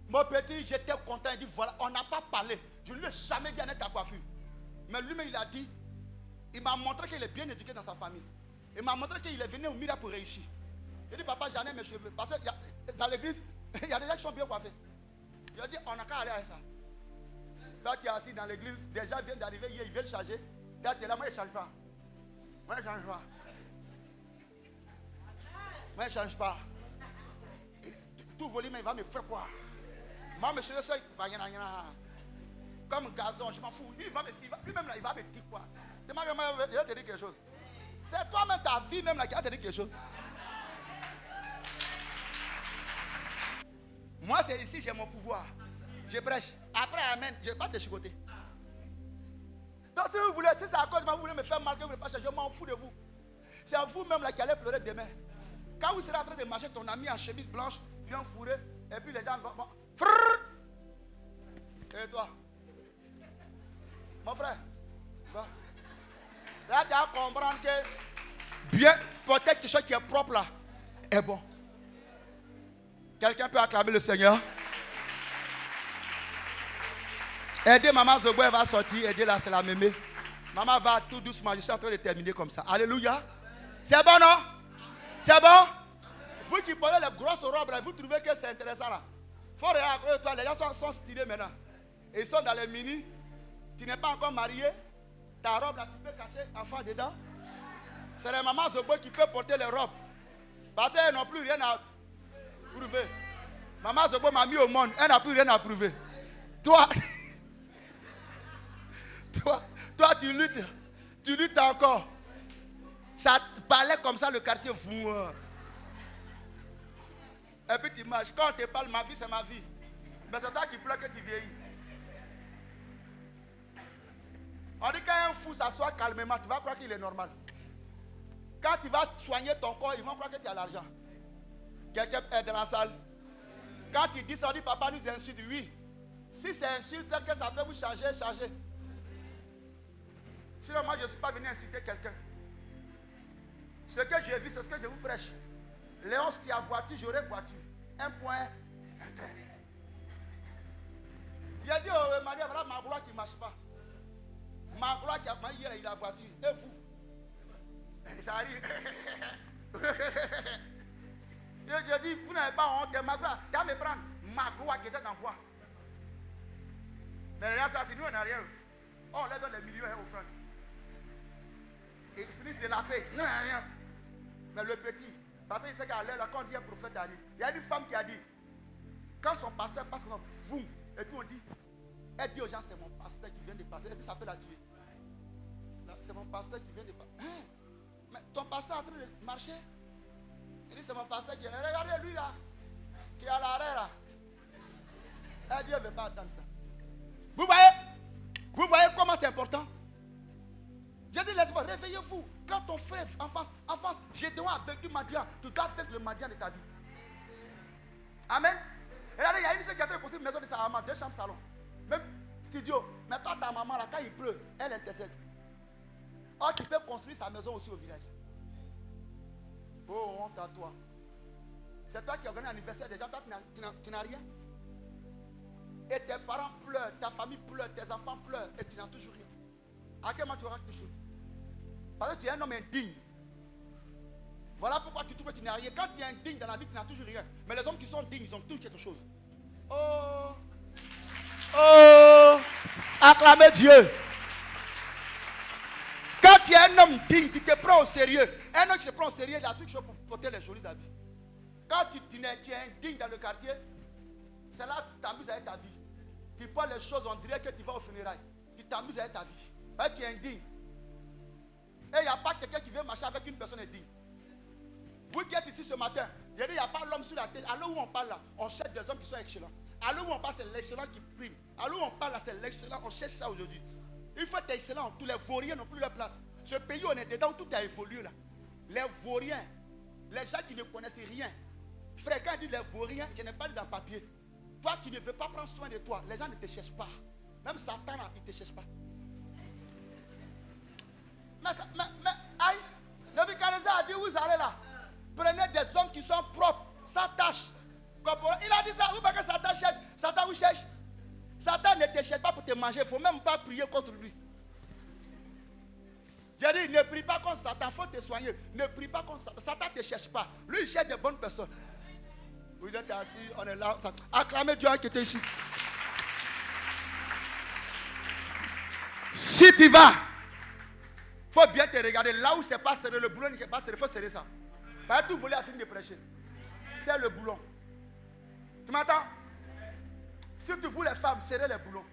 A: Mon petit, j'étais content. Il dit voilà, on n'a pas parlé. Je ne lui ai jamais dit à ta coiffure. Mais lui-même, il a dit, il m'a montré qu'il est bien éduqué dans sa famille. Il m'a montré qu'il est venu au miracle pour réussir. Il dit, papa, j'en ai mes cheveux. Parce que dans l'église, il y a des gens qui sont bien coiffés. Il a dit, on n'a qu'à aller à ça. Toi qui es assis dans l'église, des gens viennent d'arriver hier, ils veulent changer. Toi tu es là, moi je ne change pas. Moi je ne change pas. Moi je ne change pas. Tout volume, il va me faire quoi? Moi, monsieur, je sais, comme gazon, je m'en fous. Lui-même, il va me dire quoi? Il va te dire quelque chose. C'est toi-même, ta vie même là, qui va te dire quelque chose. Moi, c'est ici, j'ai mon pouvoir. Je prêche. Après, amen, je ne vais pas te chicoter. Donc, si vous voulez, si c'est à cause de moi, vous voulez me faire mal, que vous ne voulez pas changer, je m'en fous de vous. C'est à vous-même là qui allez pleurer demain. Quand vous serez en train de marcher, ton ami en chemise blanche, bien fourré, et puis les gens vont. Et toi? Mon frère, va. Là, tu vas comprendre que bien porter quelque chose qui est propre là est bon. Quelqu'un peut acclamer le Seigneur? Aidez maman Zobo, elle va sortir. Aidez là, c'est la mémé. Maman va tout doucement. Je suis en train de terminer comme ça. Alléluia. C'est bon, non? C'est bon? Vous qui portez les grosses robes là, vous trouvez que c'est intéressant là? Faut regarder toi, les gens sont stylés maintenant. Et ils sont dans les mini. Tu n'es pas encore marié. Ta robe là, tu peux cacher enfant dedans. C'est les mamans Zobo qui peuvent porter les robes. Parce qu'elles n'ont plus rien à prouver. Maman Zobo m'a mis au monde. Elle n'a plus rien à prouver. Toi, tu luttes encore. Ça te parlait comme ça le quartier fou. Et puis tu marches. Quand on te parle, ma vie c'est ma vie. Mais c'est toi qui pleures que tu vieillis. On dit qu'un fou s'assoit calmement, tu vas croire qu'il est normal. Quand tu vas soigner ton corps, ils vont croire que tu as l'argent. Quelqu'un est dans la salle. Quand tu dis ça, on dit papa nous insulte. Oui. Si c'est insulte, que ça peut vous changer, changez. Sinon, moi je ne suis pas venu insulter quelqu'un. Ce que j'ai vu, c'est ce que je vous prêche. Léonce, tu as voiture, j'aurai voiture. Un point, un trait. J'ai dit au mari, voilà ma gloire qui ne marche pas. Ma gloire qui a marché hier, il a la voiture. Et vous? Ça arrive. Et je dis, vous n'avez pas honte de ma gloire. Tu vas me prendre ma gloire qui était en bois. Mais regarde ça, c'est nous en arrière. Oh, on leur donne les millions aux frères. Et ils finissent de la paix. Non, rien. Mais le petit, parce qu'il sait qu'à l'heure, quand on dit un prophète arrive, il y a une femme qui a dit, quand son pasteur passe comme vous, et puis on dit, elle dit aux gens, c'est mon pasteur qui vient de passer. Elle dit, ça peut la tuer. C'est mon pasteur qui vient de passer. Hein? Mais ton pasteur est en train de marcher. Il dit, c'est mon pasteur qui est. Regardez lui là, qui est à l'arrêt là. Elle dit, elle ne veut pas attendre ça. Vous voyez comment c'est important? J'ai dit, laisse-moi, réveillez-vous. Quand ton frère en face, Gédéon a vécu Madian, tu dois faire le Madian de ta vie. Amen. Et là, il y a une seule qui a construit une maison de sa maman, 2 chambres salon. Même studio. Mais toi, ta maman, là, quand il pleut, elle intercède. Or, tu peux construire sa maison aussi au village. Oh, honte à toi. C'est toi qui organise l'anniversaire des gens, toi, tu n'as rien. Et tes parents pleurent, ta famille pleure, tes enfants pleurent, et tu n'as toujours rien. À quel moment tu auras quelque chose? Parce que tu es un homme indigne. Voilà pourquoi tu trouves que tu n'as rien. Quand tu es indigne dans la vie, tu n'as toujours rien. Mais les hommes qui sont dignes, ils ont tous quelque chose. Oh! Oh! Acclamez Dieu! Quand tu es un homme digne, tu te prends au sérieux. Un homme qui se prend au sérieux, il a toutes choses pour porter les jolis habits. Quand tu es indigne dans le quartier, c'est là que tu t'amuses avec ta vie. Tu parles les choses, on dirait que tu vas au funérailles. Tu t'amuses avec ta vie. Parce que tu es indigne. Et il n'y a pas quelqu'un qui veut marcher avec une personne indigne. Vous qui êtes ici ce matin, il n'y a pas l'homme sur la tête. À l'heure où on parle là, on cherche des hommes qui sont excellents. À l'heure où on parle, c'est l'excellent qui prime. À l'heure où on parle là, c'est l'excellent. On cherche ça aujourd'hui. Il faut être excellent. Tous les vauriens n'ont plus leur place. Ce pays où on est dedans, où tout a évolué là. Les vauriens, les gens qui ne connaissent rien. Frère, quand il dit les vauriens, je n'ai pas dit dans le papier. Toi, tu ne veux pas prendre soin de toi. Les gens ne te cherchent pas. Même Satan là, il ne te cherche pas. Mais aïe, le Nebuchadnezzar a dit, vous allez là. Prenez des hommes qui sont propres, sans tâche. Il a dit ça, vous voyez que Satan cherche. Satan vous cherche. Satan ne te cherche pas pour te manger. Il ne faut même pas prier contre lui. J'ai dit, ne prie pas contre Satan, il faut te soigner. Ne prie pas contre Satan. Satan ne te cherche pas. Lui, il cherche des bonnes personnes. Vous êtes assis, on est là. Acclamez Dieu qui était ici. Si tu vas, il faut bien te regarder. Là où c'est pas serré, le boulon n'est pas serré, il faut serrer ça. Pas tout voler à finir de prêcher. C'est le boulon. Tu m'entends? Surtout vous les femmes, serrez les boulons.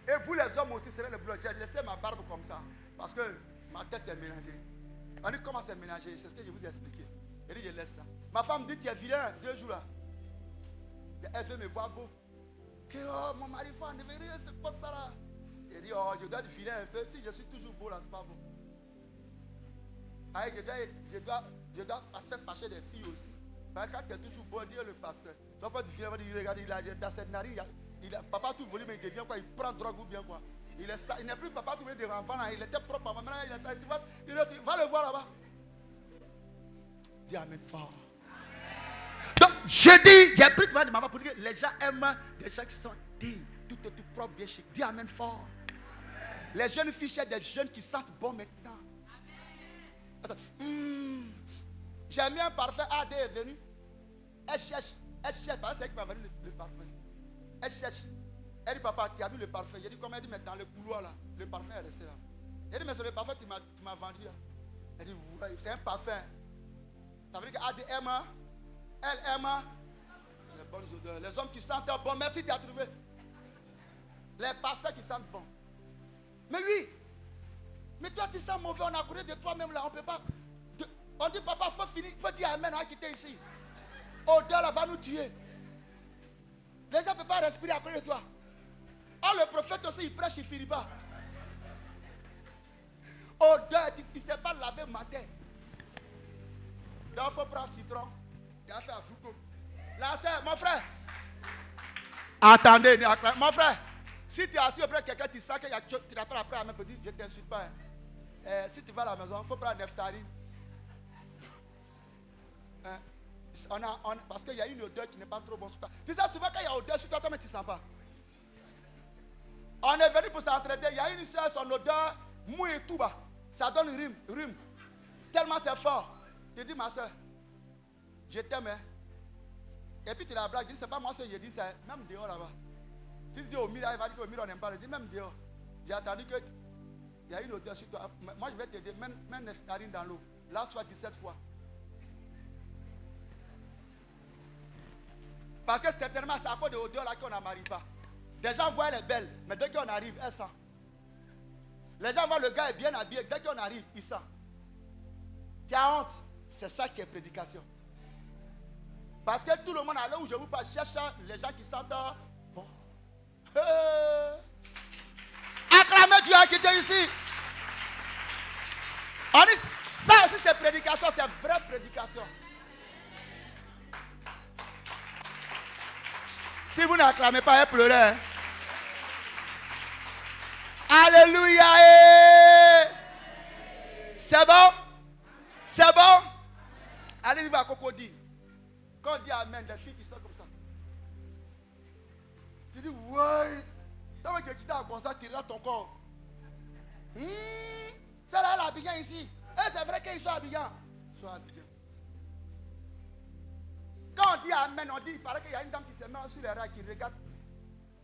A: Et vous les hommes aussi, serrez les boulons. J'ai laissé ma barbe comme ça. Parce que ma tête est mélangée. On dit comment c'est mélangé, c'est ce que je vous ai expliqué. Et dit je laisse ça. Ma femme dit tu es vilain 2 jours là. Elle veut me voir beau. Que oh, mon mari, faut enlever rien, c'est comme ça là. Elle dit oh, je dois être vilain un peu. Si je suis toujours beau là, c'est pas beau. Ah, je dois faire fâcher des filles aussi. Parce que quand tu es toujours beau, dire le pasteur. Tu vas pas du vilain, il regarde, il a dans cette narine, papa tout volé, mais il devient quoi? Il prend drogue ou bien quoi? Il n'est plus papa tout volé des enfants là. Il était propre avant. Maintenant, il va le voir là-bas. Dis amen fort. Donc, je dis, j'ai pris de maman pour dire que les gens aiment des gens qui sont dignes, tout propre, bien chic. Dis amen fort. Les jeunes filles cherchent des jeunes qui sentent bon maintenant. J'ai mis un parfum, AD est venu. Elle cherche, parce que c'est elle qui m'a vendu le parfum. Elle cherche. Elle dit, papa, tu as mis le parfum. J'ai dit, comment? Elle dit, mais dans le couloir là, le parfum est resté là. Elle dit, mais c'est le parfum que tu m'as vendu là. Elle dit, ouais, c'est un parfum. Ça veut dire qu'AD aime. Elle aime les bonnes odeurs. Les hommes qui sentent bon. Merci, tu as trouvé. Les pasteurs qui sentent bon. Mais oui. Mais toi, tu sens mauvais. On a couru de toi-même là. On ne peut pas. On dit, papa, il faut finir. Il faut dire amen. On va quitter ici. Odeur là va nous tuer. Les gens ne peuvent pas respirer à côté de toi. Oh, le prophète aussi, il prêche, il ne finit pas. Odeur, il ne s'est pas lavé matin. Donc, il faut prendre citron. Il a fait un fruit. Là, c'est mon frère. Attendez, mon frère. Si tu es assis auprès de quelqu'un, tu sens que tu n'as pas après à me dire, je ne t'insulte pas. Si tu vas à la maison, il faut prendre Neftali. Parce qu'il y a une odeur qui n'est pas trop bonne sur toi. Tu sais, souvent quand il y a odeur sur toi, toi, mais tu ne sens pas. On est venu pour s'entraider. Il y a une soeur, son odeur, mou et tout bas. Ça donne rhume. Tellement c'est fort. Tu dis, ma soeur, je t'aime. Hein? Et puis tu la blague. Je dis, c'est pas moi ce que je dis, c'est même dehors là-bas. Tu dis au mur, il va dire qu'au mur on n'aime pas. Je dis, même dehors. J'ai attendu qu'il y a une odeur sur toi. Moi je vais t'aider. Mets Nestarine dans l'eau. Là, soit 17 fois. Parce que certainement, c'est à cause de l'odeur là qu'on n'en marie pas. Des gens voient elle est belle, mais dès qu'on arrive, elle sent. Les gens voient le gars est bien habillé, dès qu'on arrive, il sent. Tu as honte. C'est ça qui est prédication. Parce que tout le monde, à l'heure où je vous parle, cherche les gens qui sentent bon. Acclamez Dieu qui était ici. On dit, ça aussi c'est prédication, c'est vraie prédication. Si vous n'acclamez pas, elle pleurait. Hein? Alléluia. C'est bon? C'est bon? Allez vivre à Cocody. Quand on dit Amen, les filles qui sont comme ça. Tu dis, ouais. Tant que tu as comme ça, tu regardes ton corps. Celle-là, elle est Abidjan ici. Et c'est vrai qu'ils sont Abidjan. Ils sont Abidjan. Quand on dit Amen, on dit, il paraît qu'il y a une dame qui se met sur les rails, qui regarde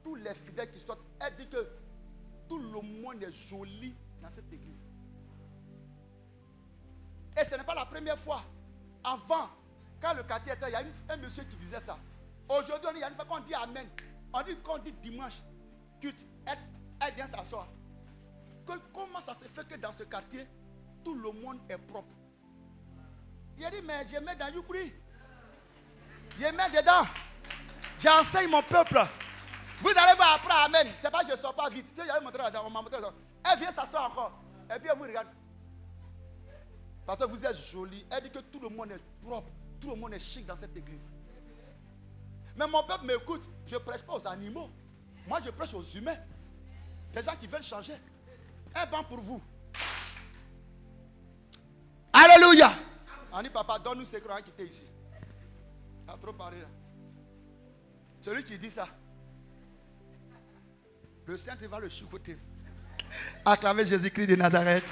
A: tous les fidèles qui sortent. Elle dit que tout le monde est joli dans cette église. Et ce n'est pas la première fois. Avant, quand le quartier était, il y a un monsieur qui disait ça. Aujourd'hui, il y a une fois qu'on dit Amen. On dit qu'on dit dimanche, culte, elle vient s'asseoir. Comment ça se fait que dans ce quartier, tout le monde est propre? Il a dit, mais je mets dans Yukuri. Je mets dedans. J'enseigne mon peuple. Vous allez voir après Amen. C'est pas que je ne sors pas vite. J'allais montrer là-dedans, on m'a montré là. Elle vient s'asseoir encore. Et puis elle vous regarde. Parce que vous êtes joli. Elle dit que tout le monde est propre. Tout le monde est chic dans cette église. Mais mon peuple m'écoute. Je ne prêche pas aux animaux. Moi, je prêche aux humains. Des gens qui veulent changer. Un banc pour vous. Alléluia. On dit, papa, donne-nous ce grand qui était ici. Il a trop parlé là. Celui qui dit ça, le Saint va le chicoter. Acclamez Jésus-Christ de Nazareth.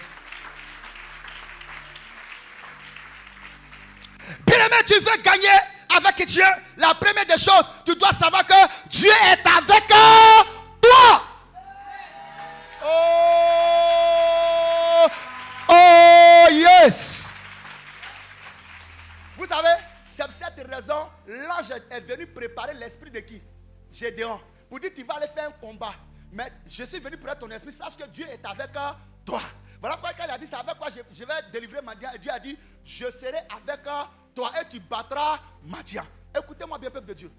A: Bien-aimé, tu veux gagner avec Dieu. La première des choses, tu dois savoir que Dieu est avec toi. Oh yes. Vous savez, c'est pour cette raison, l'ange est venu préparer l'esprit de qui? Gédéon. Pour dire tu vas aller faire un combat. Mais je suis venu pour être ton esprit. Sache que Dieu est avec toi. Voilà pourquoi il a dit, c'est avec quoi je vais délivrer Madian. Et Dieu a dit, je serai avec toi et tu battras Madian. Écoutez-moi bien, peuple de Dieu.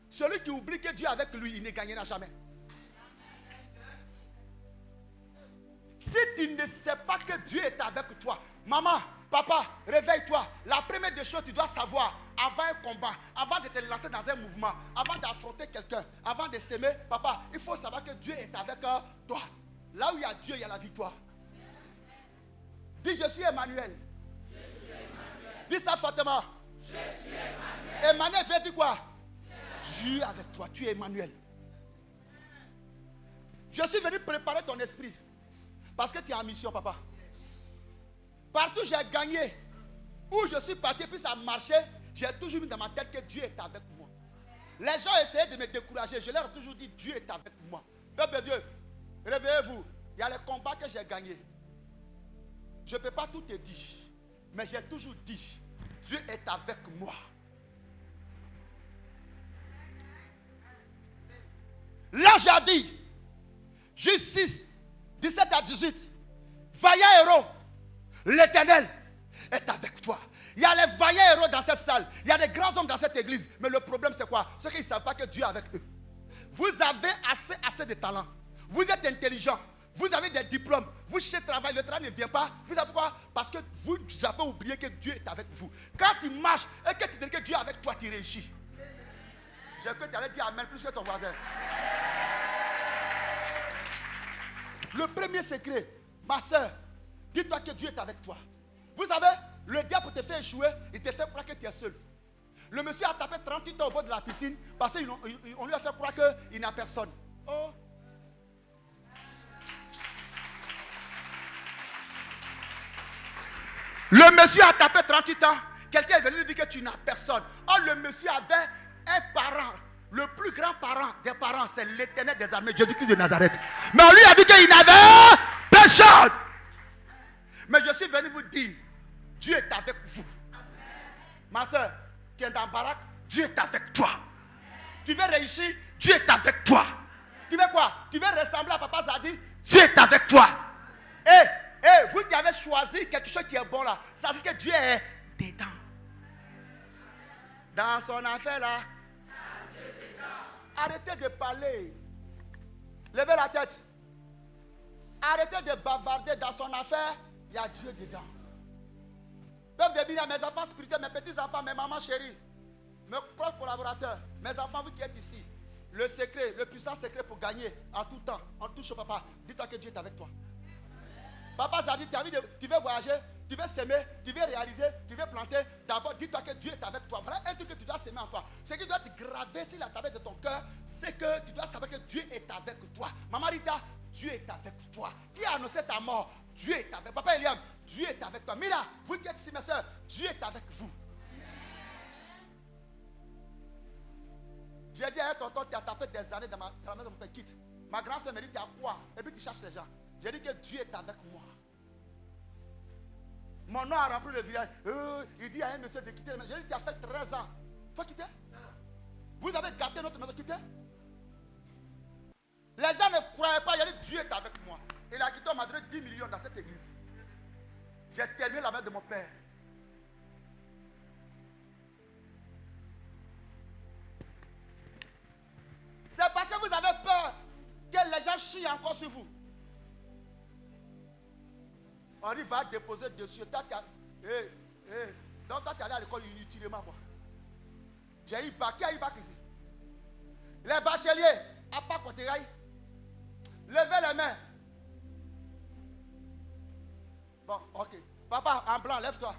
A: Celui qui oublie que Dieu est avec lui, il ne gagnera jamais. Si tu ne sais pas que Dieu est avec toi, maman, papa, réveille-toi. La première des choses, tu dois savoir, avant un combat, avant de te lancer dans un mouvement, avant d'affronter quelqu'un, avant de s'aimer, papa, il faut savoir que Dieu est avec toi. Là où il y a Dieu, il y a la victoire. Dis, je suis Emmanuel. Dis ça fortement. Je suis Emmanuel. Emmanuel veut dire quoi? Dieu avec toi, tu es Emmanuel. Je suis venu préparer ton esprit. Parce que tu es en mission, papa. Partout j'ai gagné. Où je suis parti, puis ça marchait. J'ai toujours mis dans ma tête que Dieu est avec moi. Les gens essayaient de me décourager. Je leur ai toujours dit, Dieu est avec moi. Peuple de Dieu, réveillez-vous. Il y a les combats que j'ai gagnés. Je ne peux pas tout te dire. Mais j'ai toujours dit, Dieu est avec moi. Là j'ai dit, Juge 6, 17 à 18. Vaillant héros, l'Éternel est avec toi. Il y a les vaillants héros dans cette salle. Il y a des grands hommes dans cette église. Mais le problème c'est quoi? C'est qu'ils ne savent pas que Dieu est avec eux. Vous avez assez de talent. Vous êtes intelligent. Vous avez des diplômes. Vous cherchez travail. Le travail ne vient pas. Vous savez pourquoi? Parce que vous avez oublié que Dieu est avec vous. Quand tu marches et que tu dis que Dieu est avec toi, tu réussis. J'ai cru que tu allais dire Amen plus que ton voisin. Le premier secret, ma soeur, dis-toi que Dieu est avec toi. Vous savez, le diable te fait échouer, il te fait croire que tu es seul. Le monsieur a tapé 38 ans au bord de la piscine parce qu'on lui a fait croire qu'il n'a personne. Oh. Le monsieur a tapé 38 ans. Quelqu'un est venu lui dire que tu n'as personne. Or, le monsieur avait un parent. Le plus grand parent des parents, c'est l'Éternel des armées, Jésus-Christ de Nazareth. Mais on lui a dit qu'il n'avait personne. Mais je suis venu vous dire, Dieu est avec vous. Ma soeur, tu es dans la baraque, Dieu est avec toi. Tu veux réussir, Dieu est avec toi. Tu veux quoi? Tu veux ressembler à Papa Zadi, Dieu est avec toi. Et vous qui avez choisi quelque chose qui est bon là, ça veut dire que Dieu est dedans. Dans son affaire là. Arrêtez de parler. Levez la tête. Arrêtez de bavarder dans son affaire. Il y a Dieu dedans. Peuple de Bina, mes enfants spirituels, mes petits-enfants, mes mamans chéries, mes proches collaborateurs, mes enfants, vous qui êtes ici, le secret, le puissant secret pour gagner en tout temps, en touche au papa, dis-toi que Dieu est avec toi. Papa Zadi, tu veux voyager, tu veux s'aimer, tu veux réaliser, tu veux planter. D'abord, dis-toi que Dieu est avec toi. Voilà un truc que tu dois s'aimer en toi. Ce qui doit te graver sur la tablette de ton cœur, c'est que tu dois savoir que Dieu est avec toi. Maman Rita, Dieu est avec toi. Qui a annoncé ta mort? Dieu est avec toi. Papa Eliam, Dieu est avec toi. Mira, vous qui êtes ici, mes soeurs, Dieu est avec vous. J'ai dit à un tonton qui a tapé des années dans la maison de mon père, quitte. Ma grand-soeur me dit, tu as quoi? Et puis tu cherches les gens. J'ai dit que Dieu est avec moi. Mon nom a rempli le village. Il dit à un monsieur de quitter la maison. J'ai dit, tu as fait 13 ans. Il faut quitter. Vous avez gâté notre maison, quitter. Les gens ne croyaient pas. Il a dit, Dieu est avec moi. Il a quitté, on m'a donné 10 millions dans cette église. J'ai terminé la maison de mon père. C'est parce que vous avez peur que les gens chient encore sur vous. On dit, va déposer dessus. Donc, toi, tu es allé à l'école inutilement, quoi. J'ai eu bac. Qui a eu bac ici? Les bacheliers, à part Côté-Rail. Levez les mains. Bon, ok. Papa, en blanc, lève-toi.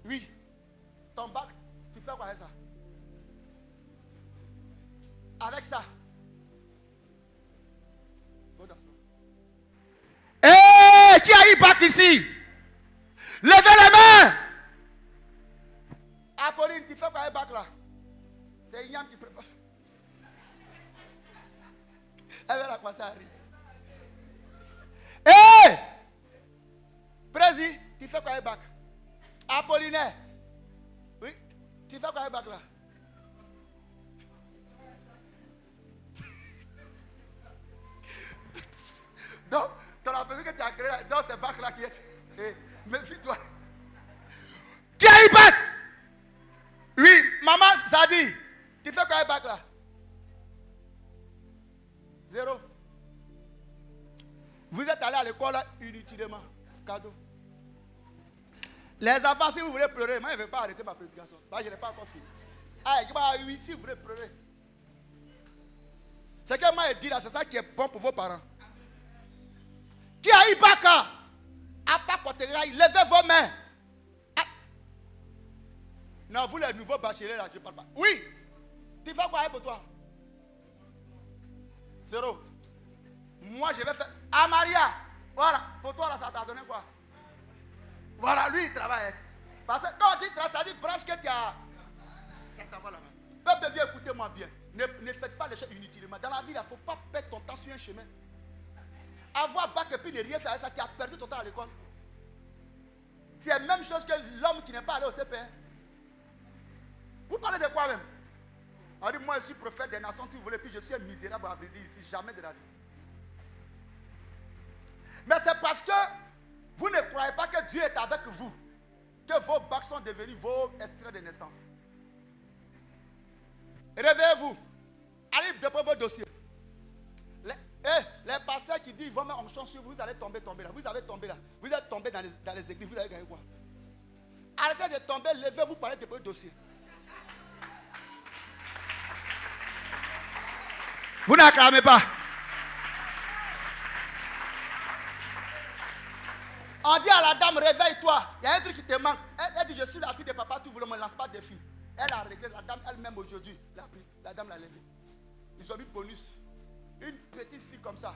A: Oui. Ton bac, tu fais quoi avec ça? Avec ça. Qui a eu bac ici? Levez les mains. Apolline, tu fais quoi avec bac là? C'est Ignam qui prépare. Elle va la passer à rire. Hé! Prési, tu fais quoi avec bac? Apollinaire. Oui, tu fais quoi avec bac là? Donc, tu as l'impression que tu as créé dans ces bacs là qui est. Méfie-toi. Qui a eu bac? Oui, maman Zadi, tu fais quoi avec bac là? 0. Vous êtes allé à l'école là, inutilement. Cadeau. Les enfants, si vous voulez pleurer, moi je ne vais pas arrêter ma prédication. Parce que je n'ai pas encore fini. Ah, oui, si vous voulez pleurer. Ce que moi je dis là, c'est ça qui est bon pour vos parents. Qui a eu bac là? À part côté rail, levez vos mains. Ah. Non, vous les nouveaux bacheliers là, je ne parle pas. Oui. Tu fais quoi pour toi? 0. Moi je vais faire. Ah Maria, voilà, pour toi là, ça t'a donné quoi? Voilà, lui il travaille. Parce que quand on dit travail, ça dit branche que tu as. Ça t'envoie là-bas. Peuple de Dieu, écoutez-moi bien. Ne faites pas les choses inutilement. Dans la vie, il ne faut pas perdre ton temps sur un chemin. Avoir bac et puis ne rien faire avec ça, tu as perdu ton temps à l'école. C'est la même chose que l'homme qui n'est pas allé au CPR. Vous parlez de quoi même? On dit, moi je suis prophète des nations, tu voulais, puis je suis un misérable à vrai dire ici, jamais de la vie. Mais c'est parce que vous ne croyez pas que Dieu est avec vous que vos bacs sont devenus vos extraits de naissance. Réveillez-vous. Allez déposer vos dossiers. Les pasteurs qui disent, ils vont mettre en chance sur vous, vous allez tomber là. Vous allez tomber là. Vous êtes tombé dans les églises, vous allez gagner quoi? Arrêtez de tomber, levez-vous pour aller déposer le dossier. Vous n'acclamez pas. On dit à la dame, réveille-toi. Il y a un truc qui te manque. Elle dit, je suis la fille de papa, tu voulais me lance pas de filles. Elle a réglé, la dame elle-même aujourd'hui. La dame l'a levée. Ils ont mis bonus. Une petite fille comme ça.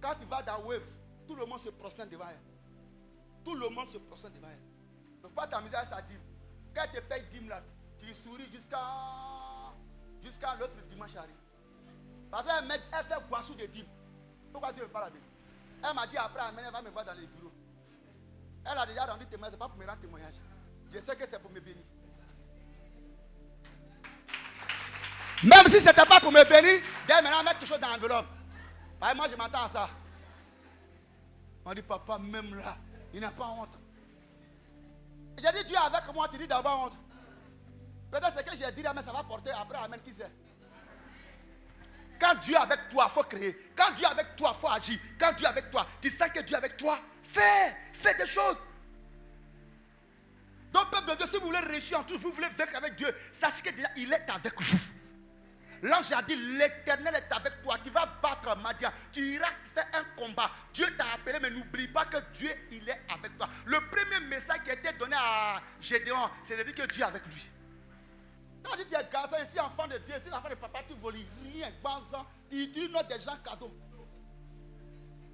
A: Quand tu vas dans Wave, tout le monde se prosterne devant elle. Tout le monde se prosterne devant elle. ne faut pas t'amuser à sa dîme. Quand elle te paye dîme là, tu souris jusqu'à l'autre dimanche arrive. Parce qu'elle fait boisson de dîme. Pourquoi Dieu ne veut pas la donner? Elle m'a dit après, elle va me voir dans les bureaux. Elle a déjà rendu témoignage, ce n'est pas pour me rendre témoignage. Je sais que c'est pour me bénir. Même si ce n'était pas pour me bénir, dès maintenant, mettre quelque chose dans l'enveloppe. Moi, je m'attends à ça. On dit, papa, même là, il n'a pas honte. J'ai dit, Dieu avec moi, tu dis d'avoir honte. Peut-être c'est que j'ai dit, mais ça va porter après, amen, qui sait. Quand Dieu est avec toi, il faut créer. Quand Dieu est avec toi, il faut agir. Quand Dieu est avec toi, tu sais que Dieu est avec toi, fais des choses. Donc, peuple de Dieu, si vous voulez réussir en tout, vous voulez vaincre avec Dieu, sachez que déjà, il est avec vous. L'ange a dit, l'Éternel est avec toi. Tu vas battre Madian. Tu iras faire un combat. Dieu t'a appelé, mais n'oublie pas que Dieu, il est avec toi. Le premier message qui a été donné à Gédéon, c'est de dire que Dieu est avec lui. Quand on dit tu es garçon, ici enfant de Dieu, ici enfant de papa, tu voles rien, banzan, tu dis non des gens cadeaux.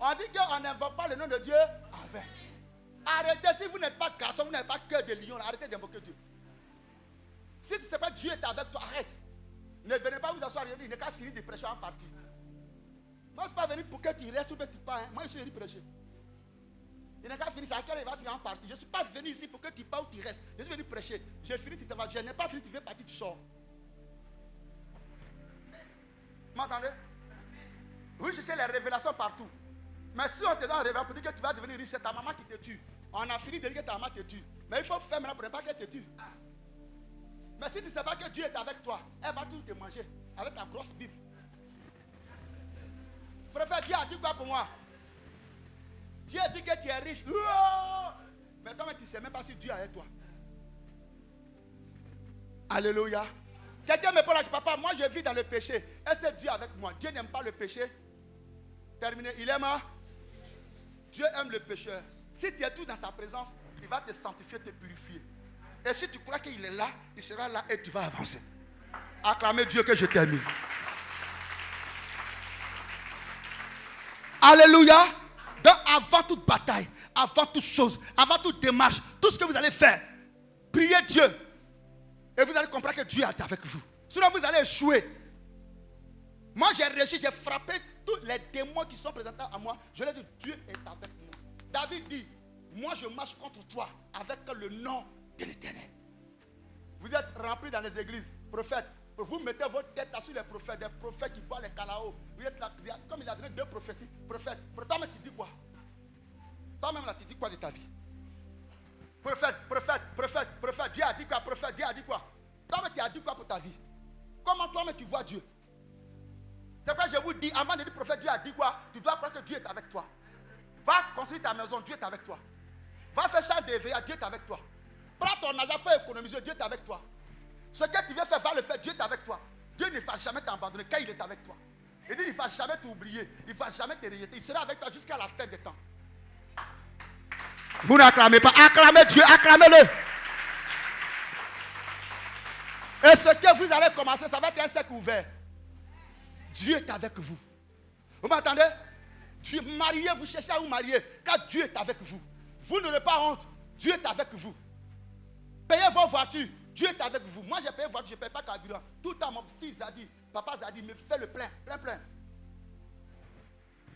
A: On dit qu'on n'invoque pas le nom de Dieu avec. Arrêtez, si vous n'êtes pas garçon, vous n'avez pas cœur de lion, arrêtez d'invoquer Dieu. Si tu ne sais pas Dieu est avec toi, arrête. Ne venez pas vous asseoir, il n'est qu'à finir de prêcher en partie. Moi, je ne suis pas venu pour que tu restes ou que tu pars. Moi, je suis venu prêcher. Il n'est qu'à finir, c'est à quelle heure il va finir en partie. Je ne suis pas venu ici pour que tu pars ou tu restes. Je suis venu prêcher. J'ai fini, tu te vas. Je n'ai pas fini, tu fais partie, tu sors. Vous m'entendez? Oui, cherchez les révélations partout. Mais si on te donne une révélation pour dire que tu vas devenir riche, c'est ta maman qui te tue. On a fini de dire que ta maman te tue. Mais il faut faire maintenant pour ne pas qu'elle te tue. Mais si tu ne sais pas que Dieu est avec toi, elle va tout te manger avec ta grosse Bible. Prophète, Dieu a dit quoi pour moi? Dieu a dit que tu es riche. Mais toi, tu ne sais même pas si Dieu est avec toi. Alléluia. Quelqu'un me parle à papa, moi je vis dans le péché. Est-ce que Dieu est avec moi? Dieu n'aime pas le péché. Terminé. Il aime. Dieu aime le pécheur. Si tu es tout dans sa présence, il va te sanctifier, te purifier. Et si tu crois qu'il est là, il sera là et tu vas avancer. Acclamez Dieu que je termine. Alléluia. Donc avant toute bataille, avant toute chose, avant toute démarche, tout ce que vous allez faire, priez Dieu. Et vous allez comprendre que Dieu est avec vous. Sinon vous allez échouer. Moi j'ai réussi, j'ai frappé tous les démons qui sont présentés à moi. Je leur ai dit, Dieu est avec moi. David dit, moi je marche contre toi avec le nom de l'Éternel. Vous êtes remplis dans les églises, prophètes. Vous mettez votre tête sur les prophètes, des prophètes qui boivent les calaos. Vous êtes là, comme il a donné 2 prophéties, prophète. Toi-même tu dis quoi? Toi-même là tu dis quoi de ta vie? Prophète, prophète, prophète, prophète. Dieu a dit quoi? Prophète, Dieu a dit quoi? Toi-même tu as dit quoi pour ta vie? Comment toi-même tu vois Dieu? C'est pourquoi je vous dis, avant de dire prophète, Dieu a dit quoi? Tu dois croire que Dieu est avec toi. Va construire ta maison, Dieu est avec toi. Va faire champ de veille, Dieu est avec toi. Prends ton argent, fais économiser, Dieu est avec toi. Ce que tu veux faire, va le faire, Dieu est avec toi. Dieu ne va jamais t'abandonner quand il est avec toi. Il dit, il ne va jamais t'oublier, il ne va jamais te rejeter. Il sera avec toi jusqu'à la fin des temps. Vous n'acclamez pas, acclamez Dieu, acclamez-le. Et ce que vous allez commencer, ça va être un cercle ouvert. Dieu est avec vous. Vous m'entendez? Dieu, mariez, vous cherchez à vous marier, car Dieu est avec vous. Vous n'aurez pas honte, Dieu est avec vous. Payez vos voitures, Dieu est avec vous. Moi j'ai payé voiture, je ne paye pas carburant. Tout le temps mon fils a dit, papa a dit, mais fais le plein, plein, plein.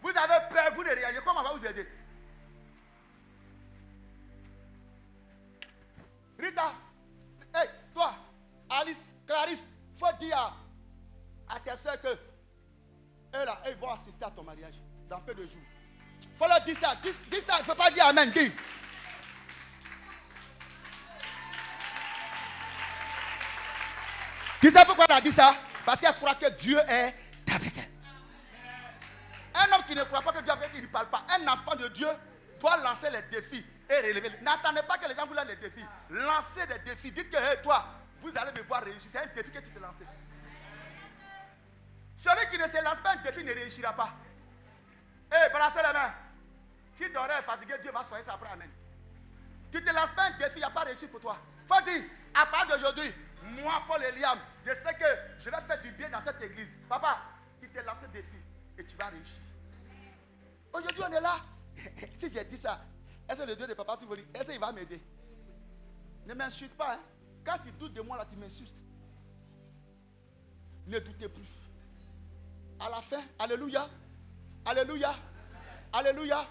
A: Vous avez peur, vous ne réagissez, comment on va vous aider? Rita, hey, toi, Alice, Clarisse, il faut dire à tes soeurs que eux là, ils vont assister à ton mariage dans peu de jours. Il faut leur dire ça, dis ça, il ne faut pas dire amen, dis. Tu sais pourquoi elle a dit ça? Parce qu'elle croit que Dieu est avec elle. Un homme qui ne croit pas que Dieu est avec elle, il ne parle pas. Un enfant de Dieu doit lancer les défis et relever. N'attendez pas que les gens vous lancent les défis. Lancez des défis. Dites que hey, toi, vous allez me voir réussir. C'est un défi que tu te lances. Celui qui ne se lance pas un défi ne réussira pas. Hey, balancez les mains. Si ton rêve est fatigué, Dieu va soigner ça après. Amen. Tu ne te lances pas un défi, il n'y a pas réussi pour toi. Il faut dire, à partir d'aujourd'hui, moi, Paul Eliam, je sais que je vais faire du bien dans cette église. Papa, il te lance un défi et tu vas réussir. Aujourd'hui, on est là. Si j'ai dit ça, est-ce que le Dieu de papa, tu veux dire, est-ce qu'il va m'aider? Ne m'insulte pas. Hein. Quand tu doutes de moi, là, tu m'insultes. Ne doutez plus. À la fin, alléluia. Alléluia. Alléluia.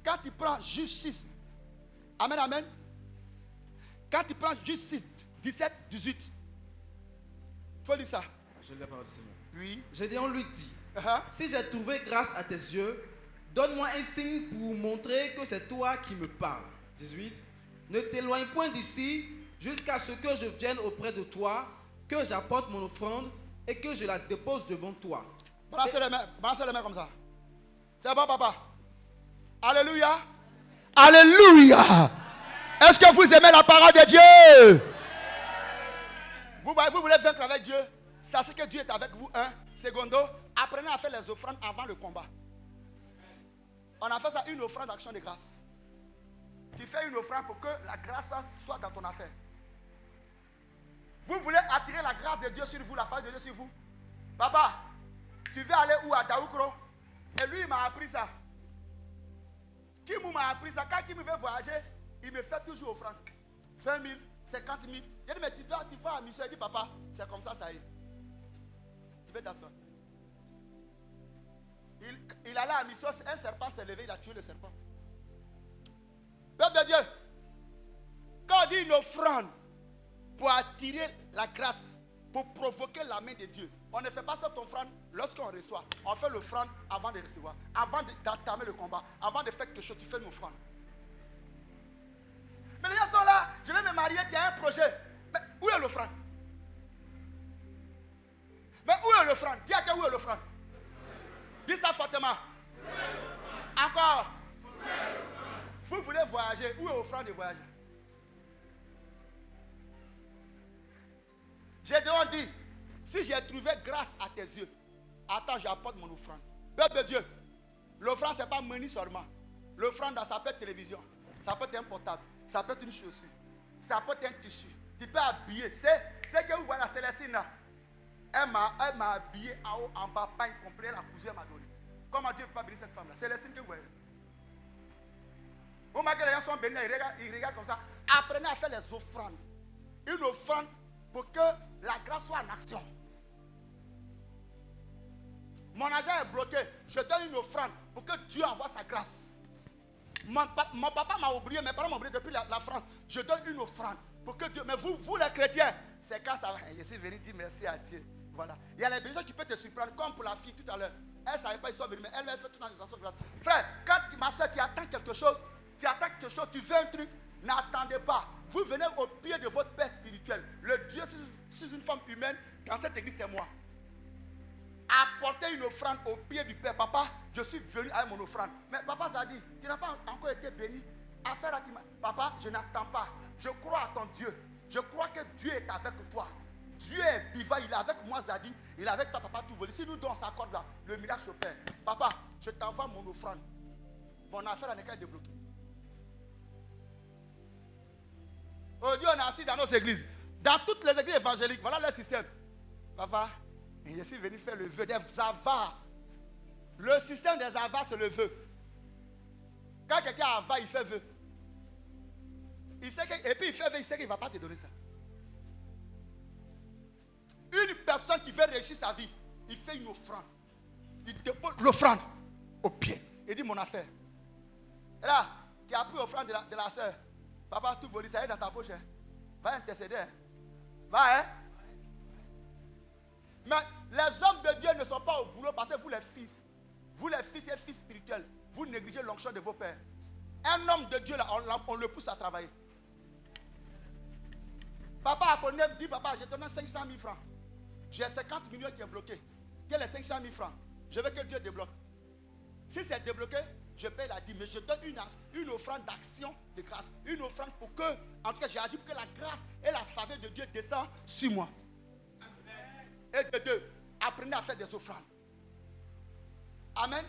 A: Quand tu prends justice, amen, amen. Quand tu prends justice, 17, 18. Il faut lire ça.
C: Je lis la parole du Seigneur.
A: Oui.
C: Gédéon lui dit,
A: Uh-huh.
C: si j'ai trouvé grâce à tes yeux, donne-moi un signe pour montrer que c'est toi qui me parles. 18. Ne t'éloigne point d'ici jusqu'à ce que je vienne auprès de toi, que j'apporte mon offrande et que je la dépose devant toi.
A: Balancez les mains comme ça. C'est bon, papa. Alléluia. Alléluia. Est-ce que vous aimez la parole de Dieu? Vous voulez vaincre avec Dieu? Sachez que Dieu est avec vous. Secondo, apprenez à faire les offrandes avant le combat. On a fait ça, une offrande d'action de grâce. Tu fais une offrande pour que la grâce soit dans ton affaire. Vous voulez attirer la grâce de Dieu sur vous, la faveur de Dieu sur vous. Papa, tu veux aller où? À Daoukro? Et lui, il m'a appris ça. Kim m'a appris ça. Quand Kim veut voyager, il me fait toujours offrande. 20 000, 50 000. Il dit, mais tu vas à la mission. Il dit, papa, c'est comme ça, ça y est. Tu peux t'asseoir. Il allait à la mission, un serpent s'est levé, il a tué le serpent. Peuple de Dieu, quand on dit une offrande pour attirer la grâce, pour provoquer la main de Dieu, on ne fait pas cette offrande lorsqu'on reçoit. On fait l'offrande avant de recevoir, avant d'entamer le combat, avant de faire quelque chose, tu fais une offrande. Mais les gens sont là, je vais me marier, tu as un projet. Mais où est l'offrande? Mais où est l'offrande? Dis à toi où est l'offrande? Dis ça fortement. Encore. Vous voulez voyager, où est l'offrande de voyager? Gédéon dit, si j'ai trouvé grâce à tes yeux, attends, j'apporte mon offrande. Peuple de Dieu, l'offrande, ce n'est pas menu seulement. L'offrande, ça peut être télévision, ça peut être un portable, ça peut être une chaussure, ça peut être un tissu. Tu peux habiller. C'est que vous voyez la Célestine là. Elle m'a habillé en haut, en bas, pas incomplet, la cousine m'a donné. Comment Dieu ne peut pas bénir cette femme là? Célestine que vous voyez. Vous voyez que les gens sont bénis, ils regardent comme ça. Apprenez à faire les offrandes. Une offrande pour que la grâce soit en action. Mon argent est bloqué. Je donne une offrande pour que Dieu envoie sa grâce. Mon papa m'a oublié, mes parents m'ont oublié depuis la France. Je donne une offrande pour que Dieu. Mais vous les chrétiens, c'est quand ça va. Je suis venu dire merci à Dieu. Voilà. Il y a les bénédictions qui peuvent te surprendre, comme pour la fille tout à l'heure. Elle ne savait pas, ils sont venus, mais elle m'a fait tout dans les actions de grâce. Frère, quand ma soeur, tu attends quelque chose, tu veux un truc, n'attendez pas. Vous venez au pied de votre père spirituel. Le Dieu sur une forme humaine, dans cette église, c'est moi. Apportez une offrande au pied du Père. Papa, je suis venu avec mon offrande. Mais papa, ça dit, tu n'as pas encore été béni. Affaire à qui? Papa, je n'attends pas. Je crois à ton Dieu. Je crois que Dieu est avec toi. Dieu est vivant, il est avec moi, Zadi. Il est avec toi, papa, tout volé. Si nous deux on s'accorde là, le miracle se perd. Papa, je t'envoie mon offrande. Mon affaire n'est qu'à débloquer. Aujourd'hui, on est assis dans nos églises. Dans toutes les églises évangéliques, voilà le système. Papa, je suis venu faire le vœu des avares. Le système des avares, c'est le vœu. Quand quelqu'un a avare, il fait vœu. Il sait que, et puis il fait vœu, il sait qu'il ne va pas te donner ça. Une personne qui veut réussir sa vie, il fait une offrande. Il dépose l'offrande au pied. Il dit mon affaire. Et là, tu as pris l'offrande de la soeur. Papa, tout volé, ça est dans ta poche. Hein. Va intercéder. Hein. Va, hein. Mais les hommes de Dieu ne sont pas au boulot parce que vous les fils et fils spirituels, vous négligez l'onction de vos pères. Un homme de Dieu, là, on le pousse à travailler. Papa Apollinaire me dit, papa, je te donne 500 000 francs. J'ai 50 millions qui est bloqué. Quel est 500 000 francs? Je veux que Dieu débloque. Si c'est débloqué, je paye la dîme. Mais je donne une offrande d'action de grâce. Une offrande pour que, en tout cas, j'ai agi pour que la grâce et la faveur de Dieu descendent sur moi. Et de deux, apprenez à faire des offrandes. Amen.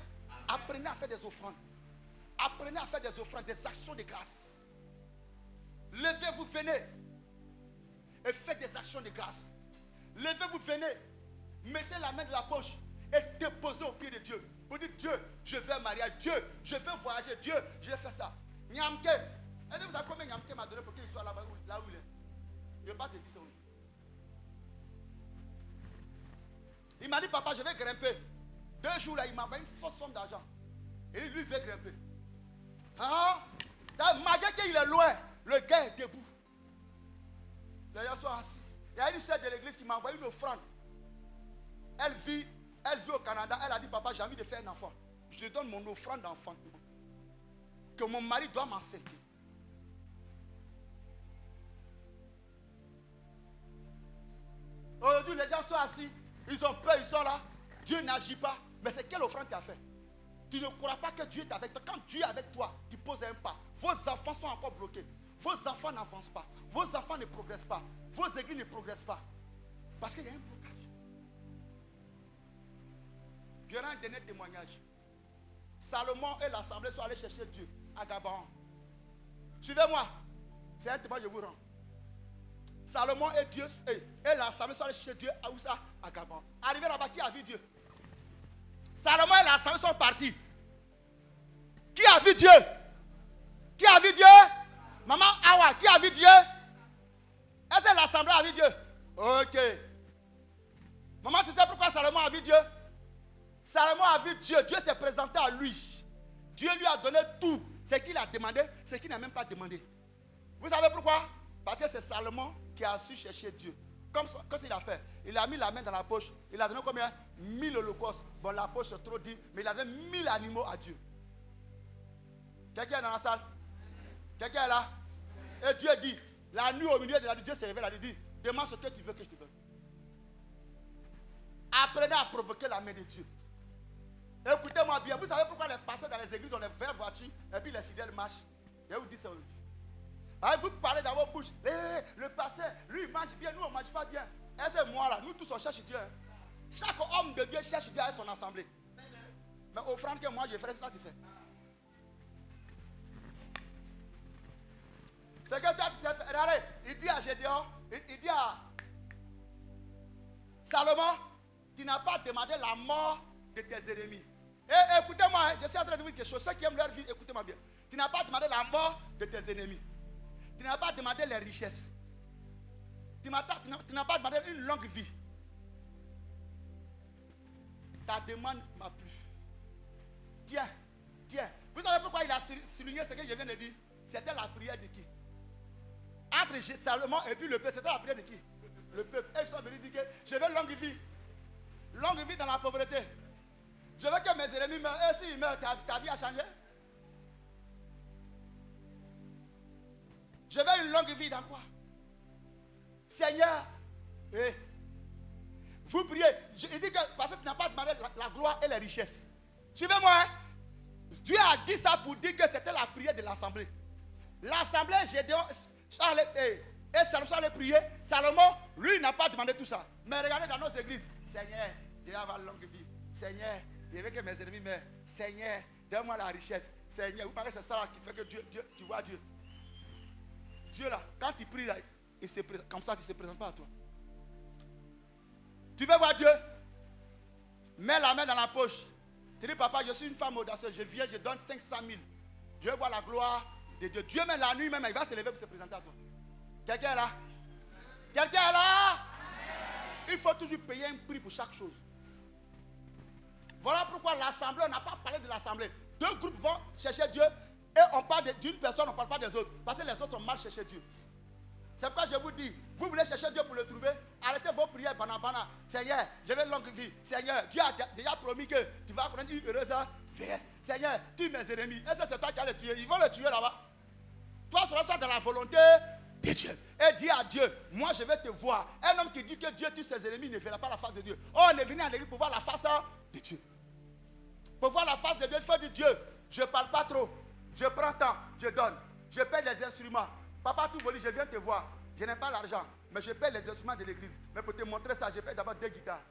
A: Apprenez à faire des offrandes. Apprenez à faire des offrandes, des actions de grâce. Levez-vous, venez. Et faites des actions de grâce. Levez-vous, venez. Mettez la main de la poche et déposez au pied de Dieu. Vous dites, Dieu, je vais marier. Dieu, je vais voyager. Dieu, je vais faire ça. Nyamke. Est-ce que vous savez combien Nyamke m'a donné pour qu'il soit là-bas? Je ne vais pas te dire ça aujourd'hui. Il m'a dit, papa, je vais grimper. 2 jours là, il m'a envoyé une fausse somme d'argent. Et lui, il veut grimper. Hein? Malgré qu'il est loin, le gars est debout. Les gens sont assis. Il y a une sœur de l'église qui m'a envoyé une offrande. Elle vit au Canada. Elle a dit, papa, j'ai envie de faire un enfant. Je te donne mon offrande d'enfantement. Que mon mari doit m'enceinte. Aujourd'hui, les gens sont assis. Ils ont peur, ils sont là. Dieu n'agit pas. Mais c'est quelle offrande tu as fait? Tu ne crois pas que Dieu est avec toi. Quand Dieu est avec toi, tu poses un pas. Vos enfants sont encore bloqués. Vos enfants n'avancent pas. Vos enfants ne progressent pas. Vos églises ne progressent pas. Parce qu'il y a un blocage. Je rends un dernier témoignage. Salomon et l'assemblée sont allés chercher Dieu à Gabaon. Suivez-moi. C'est un témoignage que je vous rends. Salomon et Dieu et l'assemblée sont allés chercher Dieu à où ça? À Gabaon. Arrivé là-bas, qui a vu Dieu? Salomon et l'assemblée sont partis. Qui a vu Dieu? Qui a vu Dieu? Maman Awa, qui a vu Dieu? Est-ce que l'assemblée a vu Dieu? Ok. Maman, tu sais pourquoi Salomon a vu Dieu? Salomon a vu Dieu. Dieu s'est présenté à lui. Dieu lui a donné tout. Ce qu'il a demandé, ce qu'il n'a même pas demandé. Vous savez pourquoi? Parce que c'est Salomon qui a su chercher Dieu. Qu'est-ce qu'il a fait? Il a mis la main dans la poche. Il a donné combien? 1000 holocaustes. Bon, la poche c'est trop dit, mais il a donné 1000 animaux à Dieu. Quelqu'un est dans la salle? Quelqu'un est là? Et Dieu dit, la nuit au milieu de la nuit, Dieu s'est révélé, il dit, demande ce que tu veux que je te donne. Apprenez à provoquer la main de Dieu. Écoutez-moi bien, vous savez pourquoi les pasteurs dans les églises ont les vertes voitures et puis les fidèles marchent? Je vous dis ça aujourd'hui. Vous parlez dans vos bouches, le pasteur, lui il mange bien, nous on ne mange pas bien. Et c'est moi là, nous tous on cherche Dieu. Hein. Chaque homme de Dieu cherche Dieu avec son assemblée. Mais offrande que moi je ferai, c'est ça que tu fais. C'est que toi tu sais faire. Regardez, il dit à Gédéon, il dit à Salomon, tu n'as pas demandé la mort de tes ennemis. Et écoutez-moi, hein, je suis en train de vous dire quelque chose. Ceux qui aiment leur vie, écoutez-moi bien. Tu n'as pas demandé la mort de tes ennemis. Tu n'as pas demandé les richesses. Tu n'as pas demandé une longue vie. Ta demande m'a plu. Tiens. Vous savez pourquoi il a souligné ce que je viens de dire? C'était la prière de qui? Entre Salomon et puis le peuple, c'était la prière de qui? Le peuple. Et ils sont venus dire que je veux longue vie. Longue vie dans la pauvreté. Je veux que mes ennemis meurent. Et s'ils meurent, ta vie a changé? Je veux une longue vie dans quoi? Seigneur, vous priez. Il dit que parce que tu n'as pas demandé la gloire et les richesses. Suivez-moi. Hein? Dieu a dit ça pour dire que c'était la prière de l'assemblée. L'assemblée, Gédéon, et Salomon allait prier. Salomon, lui, n'a pas demandé tout ça. Mais regardez dans nos églises. Seigneur, je vais avoir une longue vie. Seigneur, je veux que mes ennemis meurent. Seigneur, donne-moi la richesse. Seigneur, vous parlez que c'est ça qui fait que Dieu, tu vois Dieu. Dieu là, quand tu pries là, comme ça, il ne se présente pas à toi. Tu veux voir Dieu? Mets la main dans la poche. Tu dis, papa, je suis une femme audacieuse. Je viens, je donne 500 000. Je veux voir la gloire de Dieu. Dieu, même la nuit, même, il va se lever pour se présenter à toi. Quelqu'un est là? Quelqu'un est là? Amen. Il faut toujours payer un prix pour chaque chose. Voilà pourquoi l'assemblée, on n'a pas parlé de l'assemblée. 2 groupes vont chercher Dieu et on parle d'une personne, on ne parle pas des autres. Parce que les autres ont mal cherché Dieu. C'est pourquoi je vous dis, vous voulez chercher Dieu pour le trouver, arrêtez vos prières, banana. Seigneur, je veux une longue vie. Seigneur, Dieu a déjà promis que tu vas connaître une heureuse vieillesse. Seigneur, tue mes ennemis. Et ça, c'est toi qui vas les tuer. Ils vont les tuer là-bas. Toi, sera ça dans la volonté de Dieu. Et dis à Dieu, moi je vais te voir. Un homme qui dit que Dieu tue ses ennemis ne verra pas la face de Dieu. Oh, on est venu à l'église pour voir la face de Dieu. Pour voir la face de Dieu, il faut dire Dieu, je ne parle pas trop. Je prends temps, je donne. Je paie les instruments. Papa, tout volé, je viens te voir. Je n'ai pas l'argent, mais je paie les instruments de l'église. Mais pour te montrer ça, je paie d'abord 2 guitares.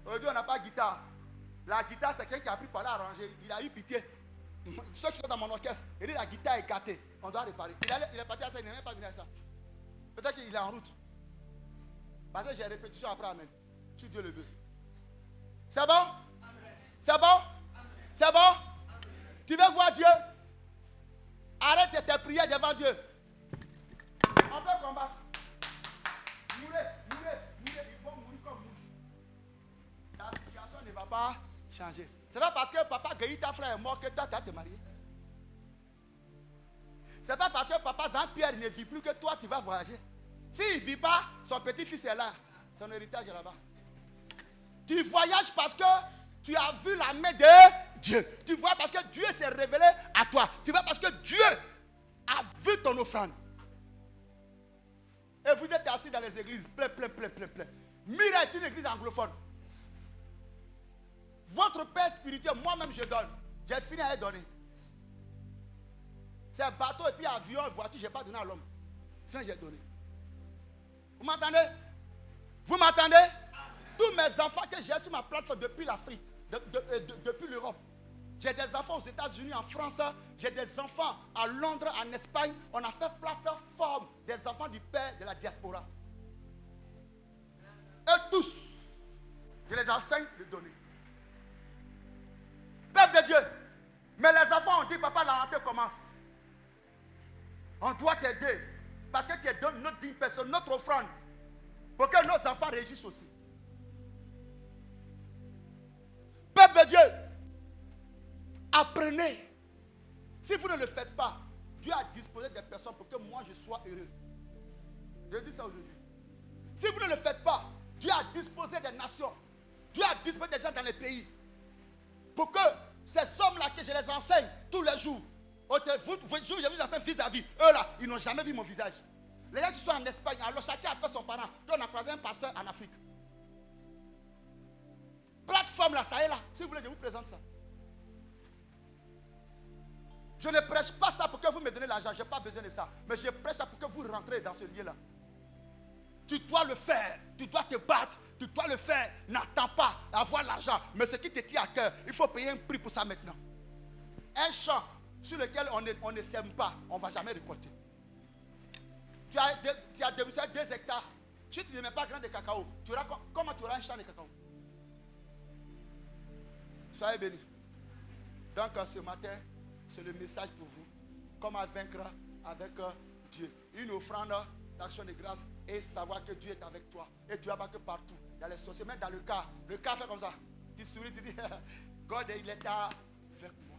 A: Aujourd'hui, on n'a pas de guitare. La guitare, c'est quelqu'un qui a appris par là à arranger. Il a eu pitié. Ceux qui sont dans mon orchestre, il dit la guitare est gâtée. On doit réparer. Il est parti à ça, il n'est même pas venu à ça. Peut-être qu'il est en route. Parce que j'ai répétition après, amen. Si Dieu le veut. C'est bon? C'est bon? C'est bon? Tu veux voir Dieu? Arrête tes prières devant Dieu. changer. C'est pas parce que papa Gueï, ta frère, est mort que toi, tu vas te marier. C'est pas parce que papa Jean-Pierre ne vit plus que toi, tu vas voyager. S'il ne vit pas, son petit-fils est là. Son héritage est là-bas. Tu voyages parce que tu as vu la main de Dieu. Tu vois parce que Dieu s'est révélé à toi. Tu vois parce que Dieu a vu ton offrande. Et vous êtes assis dans les églises, plein. Mira est une église anglophone. Votre père spirituel, moi-même je donne. J'ai fini à donner. C'est bateau et puis avion, voiture, je n'ai pas donné à l'homme. Sinon j'ai donné. Vous m'entendez? Vous m'entendez? Tous mes enfants que j'ai sur ma plateforme depuis l'Afrique, depuis l'Europe. J'ai des enfants aux États-Unis, en France, j'ai des enfants à Londres, en Espagne. On a fait plateforme des enfants du père de la diaspora. Et tous, je les enseigne de donner. Peuple de Dieu. Mais les enfants ont dit, papa, la rentrée commence. On doit t'aider. Parce que tu es notre digne personne, notre offrande. Pour que nos enfants réussissent aussi. Peuple de Dieu. Apprenez. Si vous ne le faites pas, Dieu a disposé des personnes pour que moi je sois heureux. Je dis ça aujourd'hui. Si vous ne le faites pas, Dieu a disposé des nations. Dieu a disposé des gens dans les pays. Pour que ces hommes-là que je les enseigne tous les jours. Je vous enseigne vis-à-vis. Eux là, ils n'ont jamais vu mon visage. Les gens qui sont en Espagne, alors chacun appelle son parent. Toi, on a croisé un pasteur en Afrique. Plateforme là, ça est là. Si vous voulez, je vous présente ça. Je ne prêche pas ça pour que vous me donnez l'argent. Je n'ai pas besoin de ça. Mais je prêche ça pour que vous rentrez dans ce lieu-là. Tu dois le faire. Tu dois te battre. Tu dois le faire. N'attends pas d'avoir l'argent. Mais ce qui te tient à cœur, il faut payer un prix pour ça maintenant. Un champ sur lequel on ne sème pas, on ne va jamais récolter. Tu as 2 hectares. Si tu ne mets pas grand de cacao, comment tu auras un champ de cacao? Soyez bénis. Donc ce matin, c'est le message pour vous. Comment vaincre avec Dieu. Une offrande d'action de grâce et savoir que Dieu est avec toi. Et tu vas pas que partout. Dans les sociétés, même dans le cas. Le cas fait comme ça. Tu souris, tu dis, God, il est avec moi.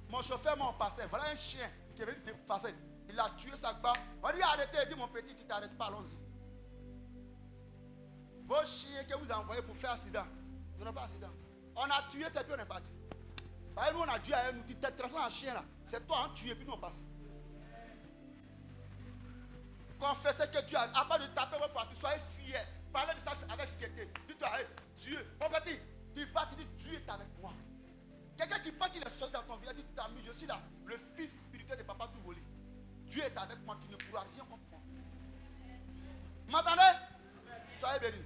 A: Mon chauffeur m'a passé. Voilà un chien qui est venu te passer. Il a tué sa barbe. On dit arrêtez. Il dit mon petit, tu t'arrêtes pas, allons-y. Vos chiens que vous envoyez pour faire accident. Nous n'avons pas accident. On a tué, c'est puis on est parti. Nous on a tué un outil, tu es transformé en chien là. C'est toi on tue puis nous on passe. Confessez que Dieu a pas de taper votre partie, soyez fiers. Parlez de ça avec fierté. Dites-toi, hey, Dieu, mon petit, tu vas te dire Dieu est avec moi. Quelqu'un qui pense qu'il est seul dans ton village, dit ami, je suis là, le fils spirituel de papa tout volé. Dieu est avec moi, tu ne pourras rien contre moi. M'entendez? Soyez bénis.